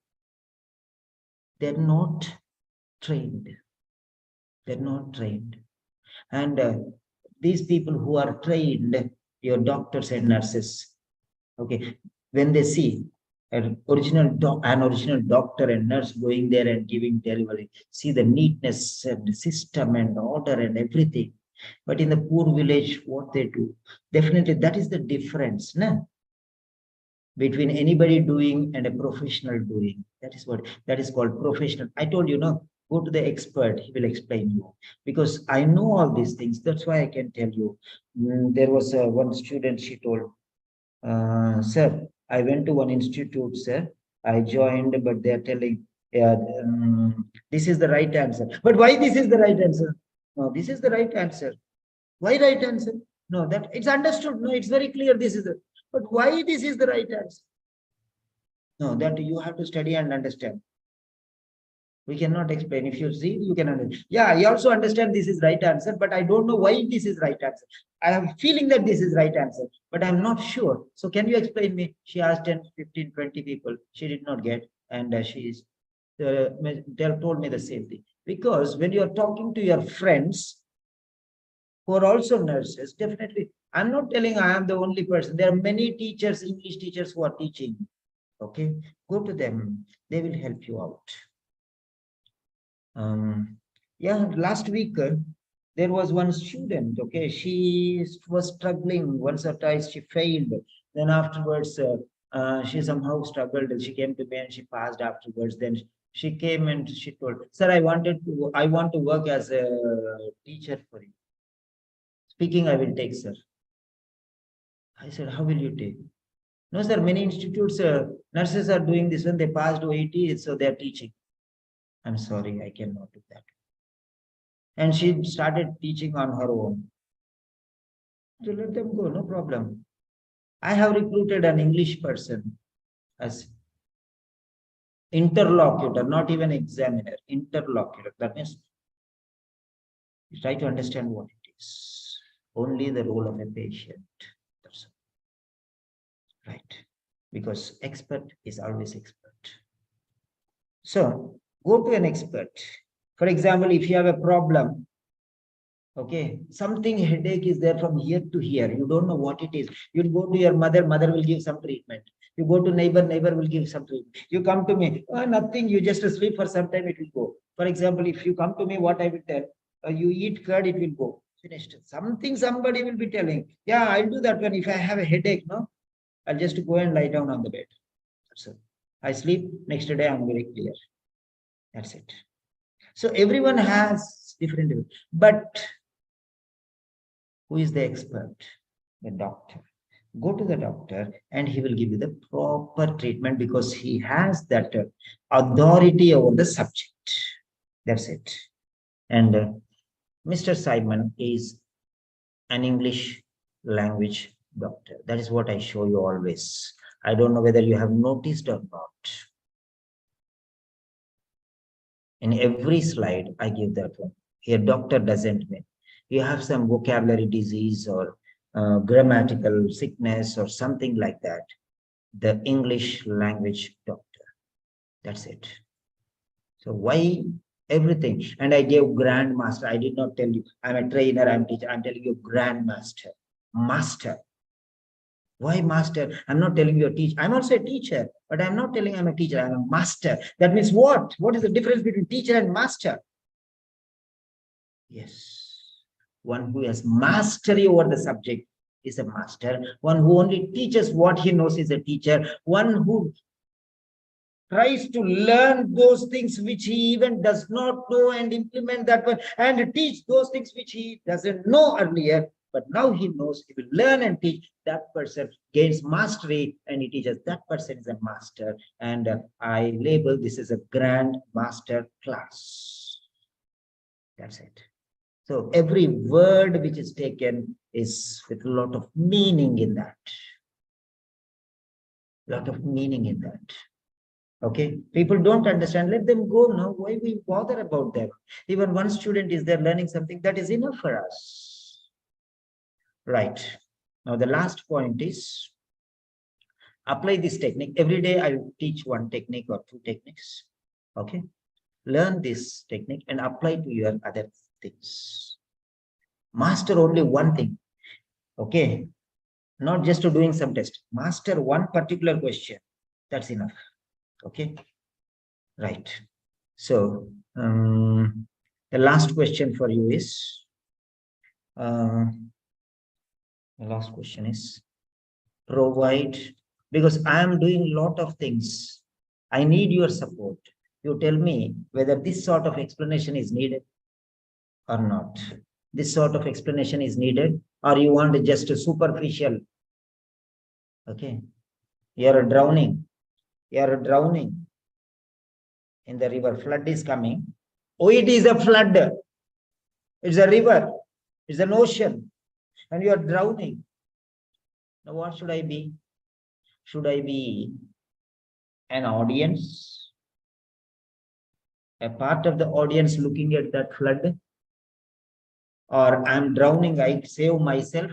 They're not trained. They're not trained. And these people who are trained, your doctors and nurses, okay, when they see an original doctor and nurse going there and giving delivery, see the neatness and system and order and everything. But in the poor village, what they do, definitely that is the difference, no? Between anybody doing and a professional doing. That is called professional. I told you, no, go to the expert, he will explain you. Because I know all these things, that's why I can tell you. There was one student, she told, sir, I went to one institute, sir. I joined, but they're telling, yeah, this is the right answer. But why this is the right answer? No, this is the right answer. Why right answer? No, that it's understood. No, it's very clear. This is the, but why this is the right answer? No, that you have to study and understand. We cannot explain. If you see, you can understand. Yeah, I also understand this is right answer, but I don't know why this is right answer. I am feeling that this is right answer, but I'm not sure. So can you explain me? She asked 10, 15, 20 people. She did not get, and she is told me the same thing. Because when you're talking to your friends who are also nurses, definitely, I'm not telling I am the only person. There are many teachers, English teachers who are teaching. Okay, go to them. They will help you out. Yeah, last week there was one student. Okay, she was struggling once or twice. She failed. Then afterwards, she somehow struggled. She came to me and she passed afterwards. Then She came and she told, sir, I want to work as a teacher for you. Speaking, I will take, sir. I said, how will you take? No, sir, many institutes, nurses are doing this when they passed OET, so they're teaching. I'm sorry, I cannot do that. And she started teaching on her own. So let them go, no problem. I have recruited an English person as interlocutor, not even examiner, interlocutor. That means you try to understand what it is. Only the role of a patient. That's all. Right. Because expert is always expert. So go to an expert. For example, if you have a problem, okay, something headache is there from here to here. You don't know what it is. You go to your mother, mother will give some treatment. You go to neighbor, neighbor will give some treatment. You come to me, oh, nothing, you just sleep for some time, it will go. For example, if you come to me, what I will tell, you eat curd, it will go. Finished. Something somebody will be telling. Yeah, I'll do that one. If I have a headache, no, I'll just go and lie down on the bed. So I sleep, next day I'm very clear. That's it. So everyone has different, but who is the expert? The doctor. Go to the doctor and he will give you the proper treatment because he has that authority over the subject. That's it. And Mr. Simon is an English language doctor. That is what I show you always. I don't know whether you have noticed or not. In every slide, I give that one. Here, doctor doesn't mean you have some vocabulary disease or grammatical sickness or something like that. The English language doctor. That's it. So why everything? And I gave grandmaster. I did not tell you I'm a trainer, I'm a teacher. I'm telling you grandmaster, master. Why master? I'm not telling you a teacher. I'm also a teacher, but I'm not telling I'm a teacher. I'm a master. That means what? What is the difference between teacher and master? Yes. One who has mastery over the subject is a master. One who only teaches what he knows is a teacher. One who tries to learn those things which he even does not know and implement that one and teach those things which he doesn't know earlier. But now he knows, he will learn and teach. That person gains mastery and he teaches. That person is a master. And I label this as a grand master class. That's it. So every word which is taken is with a lot of meaning in that. Lot of meaning in that. Okay, people don't understand. Let them go now. Why we bother about them? Even one student is there learning something, that is enough for us. Right. Now the last point is apply this technique. Every day I will teach one technique or two techniques. Okay. Learn this technique and apply to your other things. Master only one thing. Okay. Not just to doing some test. Master one particular question. That's enough. Okay. Right. So the last question for you is provide, because I am doing a lot of things. I need your support. You tell me whether this sort of explanation is needed or not. This sort of explanation is needed, or you want just a superficial. Okay. You're drowning. You're drowning in the river. Flood is coming. Oh, it is a flood. It's a river. It's an ocean. And you are drowning. Now what should I be? Should I be an audience? A part of the audience looking at that flood? Or I'm drowning, I save myself?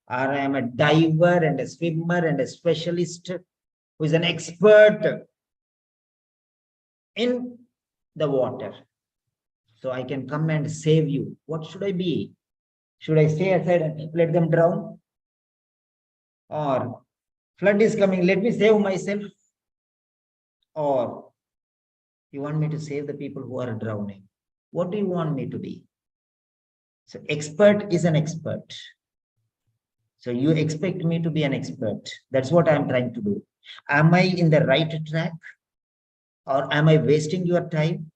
Or I am a diver and a swimmer and a specialist who is an expert in the water? So I can come and save you. What should I be? Should I stay aside and let them drown? Or flood is coming, let me save myself? Or you want me to save the people who are drowning? What do you want me to be? So expert is an expert. So you expect me to be an expert. That's what I'm trying to do. Am I in the right track? Or am I wasting your time?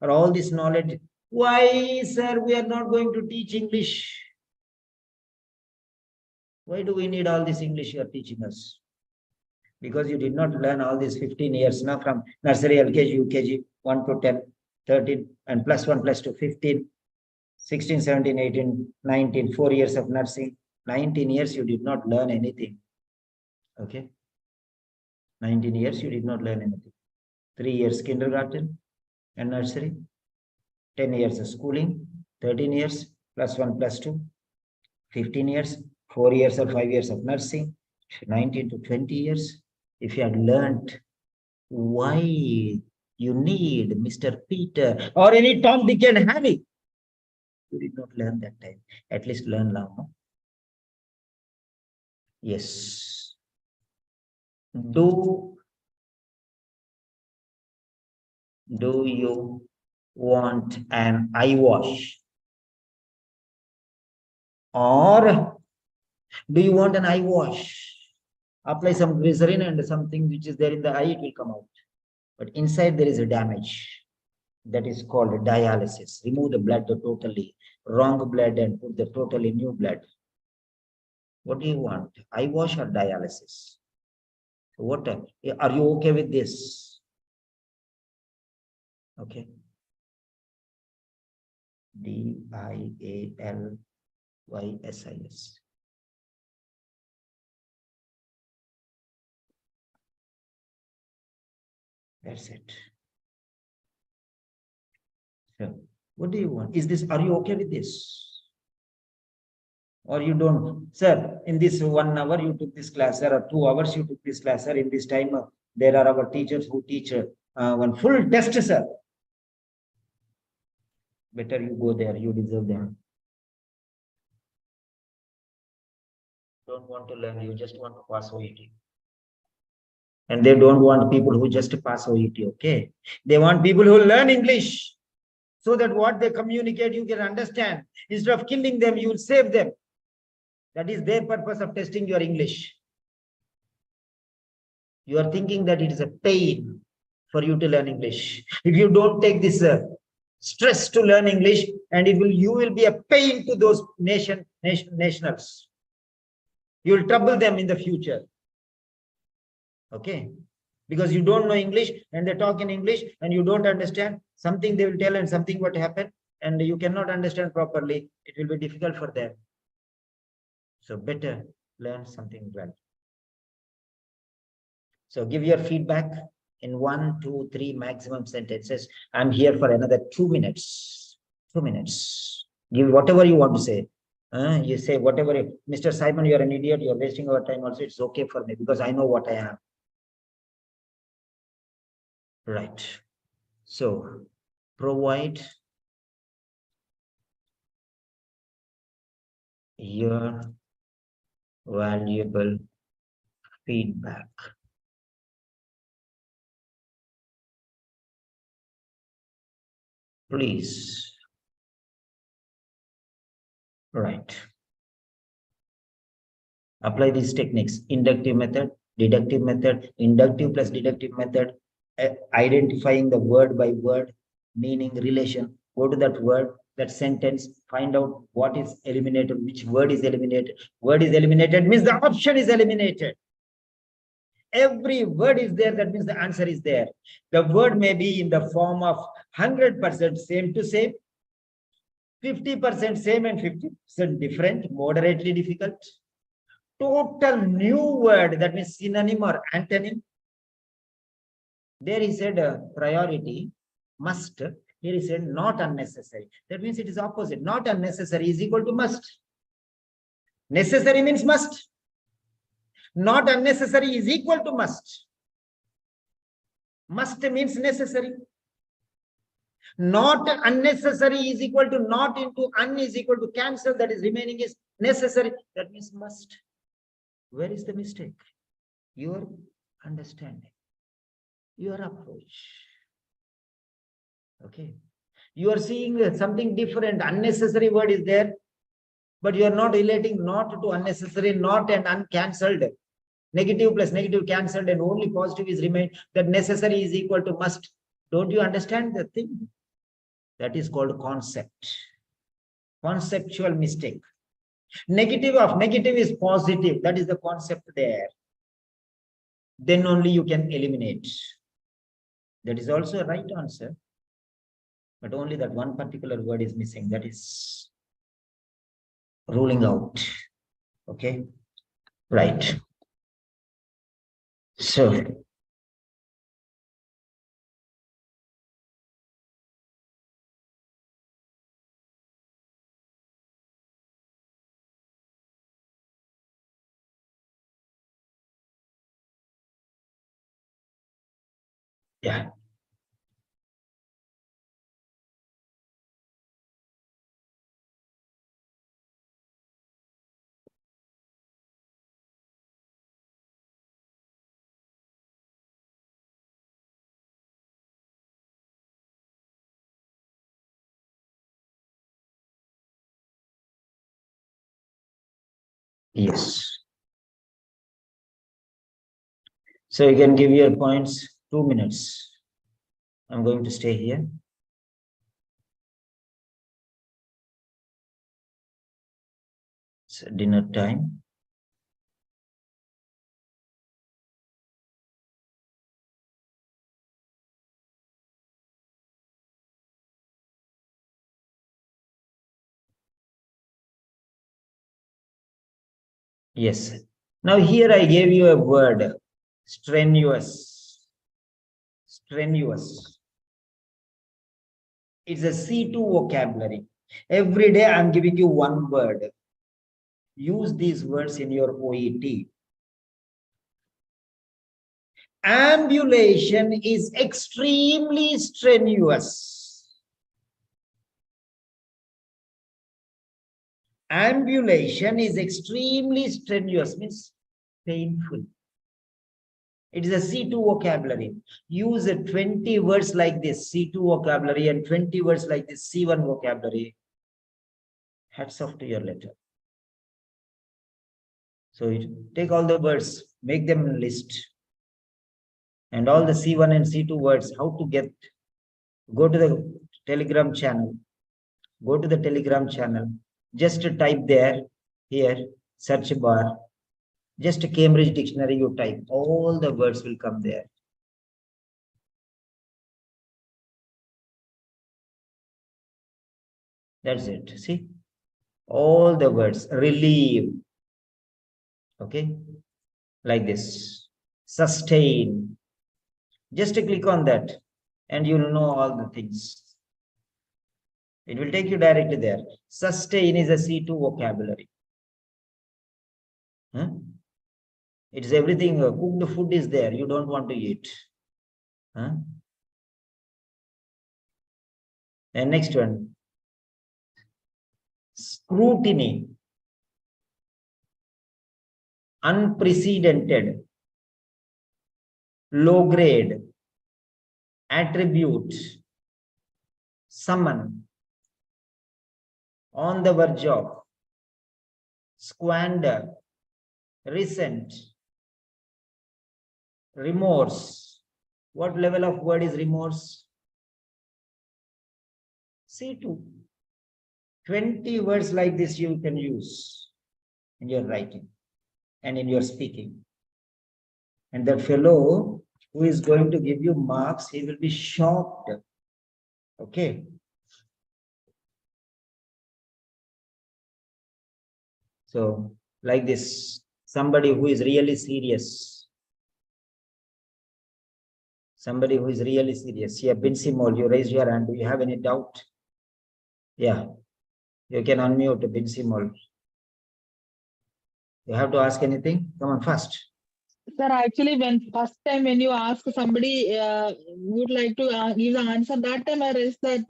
Or all this knowledge? Why, sir, we are not going to teach English? Why do we need all this English you are teaching us? Because you did not learn all these 15 years now from nursery, LKG, UKG, 1 to 10, 13, and plus 1, plus 2, 15, 16, 17, 18, 19, 4 years of nursing. 19 years you did not learn anything. Okay? 19 years you did not learn anything. 3 years kindergarten and nursery, 10 years of schooling, 13 years, plus 1, plus 2, 15 years, 4 years or 5 years of nursing, 19 to 20 years. If you had learned why you need Mr. Peter or any Tom, Dick, and Harry, you did not learn that time. At least learn now. No? Yes. Do you want an eye wash? Or do you want an eye wash? Apply some glycerin and something which is there in the eye, it will come out. But inside there is a damage. That is called dialysis. Remove the blood totally, wrong blood, and put the totally new blood. What do you want? Eye wash or dialysis? What are you okay with this? Okay. DIALYSIS. That's it. So, what do you want? Is this, are you okay with this? Or you don't, sir, in this 1 hour you took this class, sir, or 2 hours you took this class, sir. In this time, there are our teachers who teach one full test, sir. Better you go there, you deserve them. Don't want to learn, you just want to pass OET. And they don't want people who just pass OET, okay? They want people who learn English, so that what they communicate, you can understand. Instead of killing them, you will save them. That is their purpose of testing your English. You are thinking that it is a pain for you to learn English. If you don't take this stress to learn English, and you will be a pain to those nationals. You will trouble them in the future. Okay? Because you don't know English and they talk in English and you don't understand, something they will tell and something what happen, and you cannot understand properly. It will be difficult for them. So better learn something well. So give your feedback in 1, 2, 3 maximum sentences. I'm here for another 2 minutes. 2 minutes. Give whatever you want to say. You say whatever. Mr. Simon, you're an idiot. You're wasting our time also. It's okay for me because I know what I am. Right. So provide your valuable feedback. Please. Right. Apply these techniques: inductive method, deductive method, inductive plus deductive method, identifying the word by word, meaning, relation. Go to that word, that sentence, find out what is eliminated, which word is eliminated. Word is eliminated means the option is eliminated. Every word is there, that means the answer is there. The word may be in the form of 100% same to same, 50% same and 50% different, moderately difficult. Total new word, that means synonym or antonym. There he said priority, must. Here he said not unnecessary. That means it is opposite. Not unnecessary is equal to must. Necessary means must. Not unnecessary is equal to must. Must means necessary. Not unnecessary is equal to not into un is equal to cancel. That is remaining is necessary. That means must. Where is the mistake? Your understanding, your approach. Okay. You are seeing something different. Unnecessary word is there, but you are not relating not to unnecessary, not and uncancelled. Negative plus negative cancelled and only positive is remained. That necessary is equal to must. Don't you understand the thing? That is called concept. Conceptual mistake. Negative of negative is positive. That is the concept there. Then only you can eliminate. That is also a right answer. But only that one particular word is missing. That is ruling out. Okay. Right. So yeah. Yes. So you can give your points 2 minutes. I'm going to stay here. It's dinner time. Yes. Now here I gave you a word, strenuous. Strenuous. It's a C2 vocabulary. Every day I'm giving you one word. Use these words in your OET. Ambulation is extremely strenuous. Ambulation is extremely strenuous, means painful. It is a C2 vocabulary. Use 20 words like this, C2 vocabulary, and 20 words like this, C1 vocabulary. Hats off to your letter. So take all the words, make them a list. And all the C1 and C2 words, how to get, go to the Telegram channel. Go to the Telegram channel. Just type there, here, search bar. Just a Cambridge dictionary you type. All the words will come there. That's it. See? All the words. Relieve. Okay? Like this. Sustain. Just click on that and you'll know all the things. It will take you directly there. Sustain is a C2 vocabulary. Huh? It's everything. Cooked food is there. You don't want to eat. Huh? And next one. Scrutiny. Unprecedented. Low grade. Attribute. Summon. On the verge of. Squander. Resent. Remorse. What level of word is remorse? C2. 20 words like this you can use in your writing and in your speaking. And that fellow who is going to give you marks, he will be shocked. Okay. So, like this, somebody who is really serious. Somebody who is really serious. Here, Binsimol, you raised your hand. Do you have any doubt? Yeah. You can unmute Binsimol. You have to ask anything? Come on, fast. Sir, actually, first time when you ask somebody would like to give the answer, that time I raised that.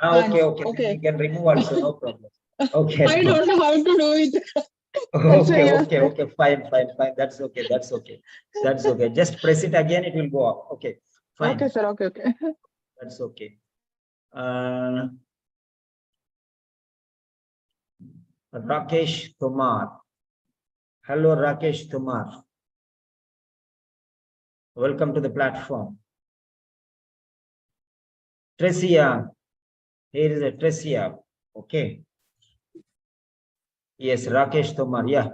Okay. Okay. You can remove also, no problem. Okay. I don't know how to do it. Okay. Fine. That's okay. That's okay. Just press it again, it will go up. Okay. Fine. Okay, sir. Okay. That's okay. Rakesh Kumar. Hello, Rakesh Kumar. Welcome to the platform. Tresia, here is a Tresia. Okay. Yes, Rakesh Tomar. Yeah.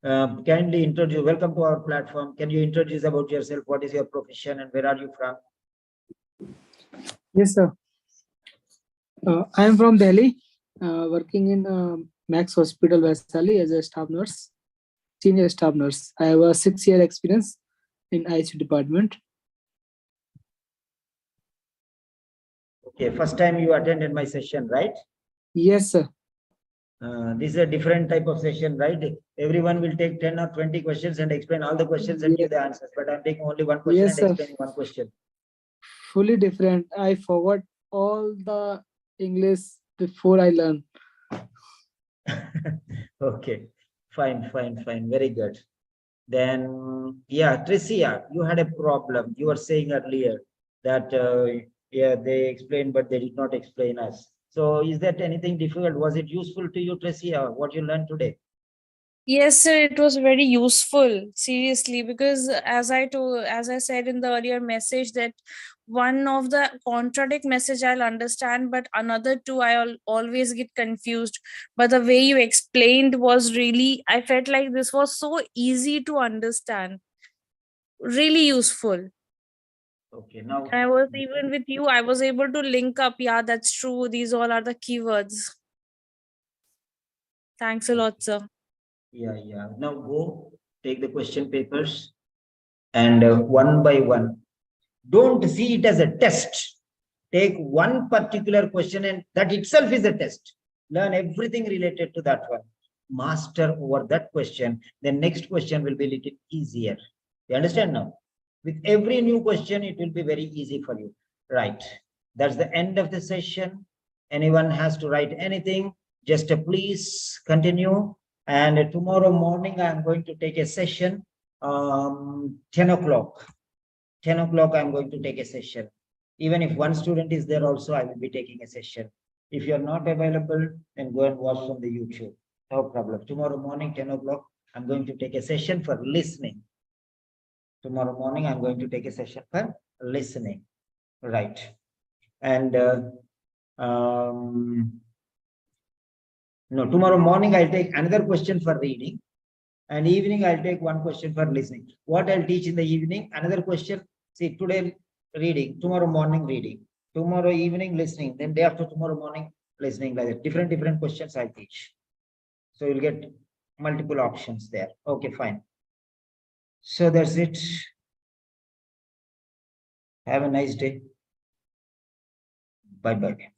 Kindly introduce. Welcome to our platform. Can you introduce about yourself? What is your profession and where are you from? Yes, sir. I am from Delhi, working in Max Hospital, Vaisali as a staff nurse, senior staff nurse. I have a 6-year experience in ICU department. Okay, first time you attended my session, right? Yes, sir. This is a different type of session, right? Everyone will take 10 or 20 questions and explain all the questions and give the answers. But I'm taking only one question Yes, and sir. explaining one question. Fully different. I forgot all the English before I learn. Okay, fine. Very good. Then, yeah, Tricia, you had a problem. You were saying earlier that, yeah, they explained, but they did not explain us. So is that anything difficult? Was it useful to you, Tricia, what you learned today? Yes, sir, it was very useful, seriously, because as I said in the earlier message, that one of the contradict message I'll understand, but another two I'll always get confused. But the way you explained was really, I felt like this was so easy to understand, really useful. Okay, now. I was even with you, I was able to link up. Yeah, that's true. These all are the keywords. Thanks a lot, sir. Yeah. Now go take the question papers and one by one. Don't see it as a test. Take one particular question and that itself is a test. Learn everything related to that one. Master over that question. The next question will be a little easier. You understand now? With every new question, it will be very easy for you. Right. That's the end of the session. Anyone has to write anything, just please continue. And tomorrow morning, I'm going to take a session, 10 o'clock. 10 o'clock, I'm going to take a session. Even if one student is there also, I will be taking a session. If you're not available, then go and watch from the YouTube. No problem. Tomorrow morning, 10 o'clock, I'm going to take a session for listening. Tomorrow morning, I'm going to take a session for listening. Right. And no, tomorrow morning, I'll take another question for reading. And evening, I'll take one question for listening. What I'll teach in the evening, another question. See, today reading, tomorrow morning reading, tomorrow evening listening, then day after tomorrow morning listening, like that. Different questions I'll teach. So you'll get multiple options there. Okay, fine. So that's it. Have a nice day. Bye-bye.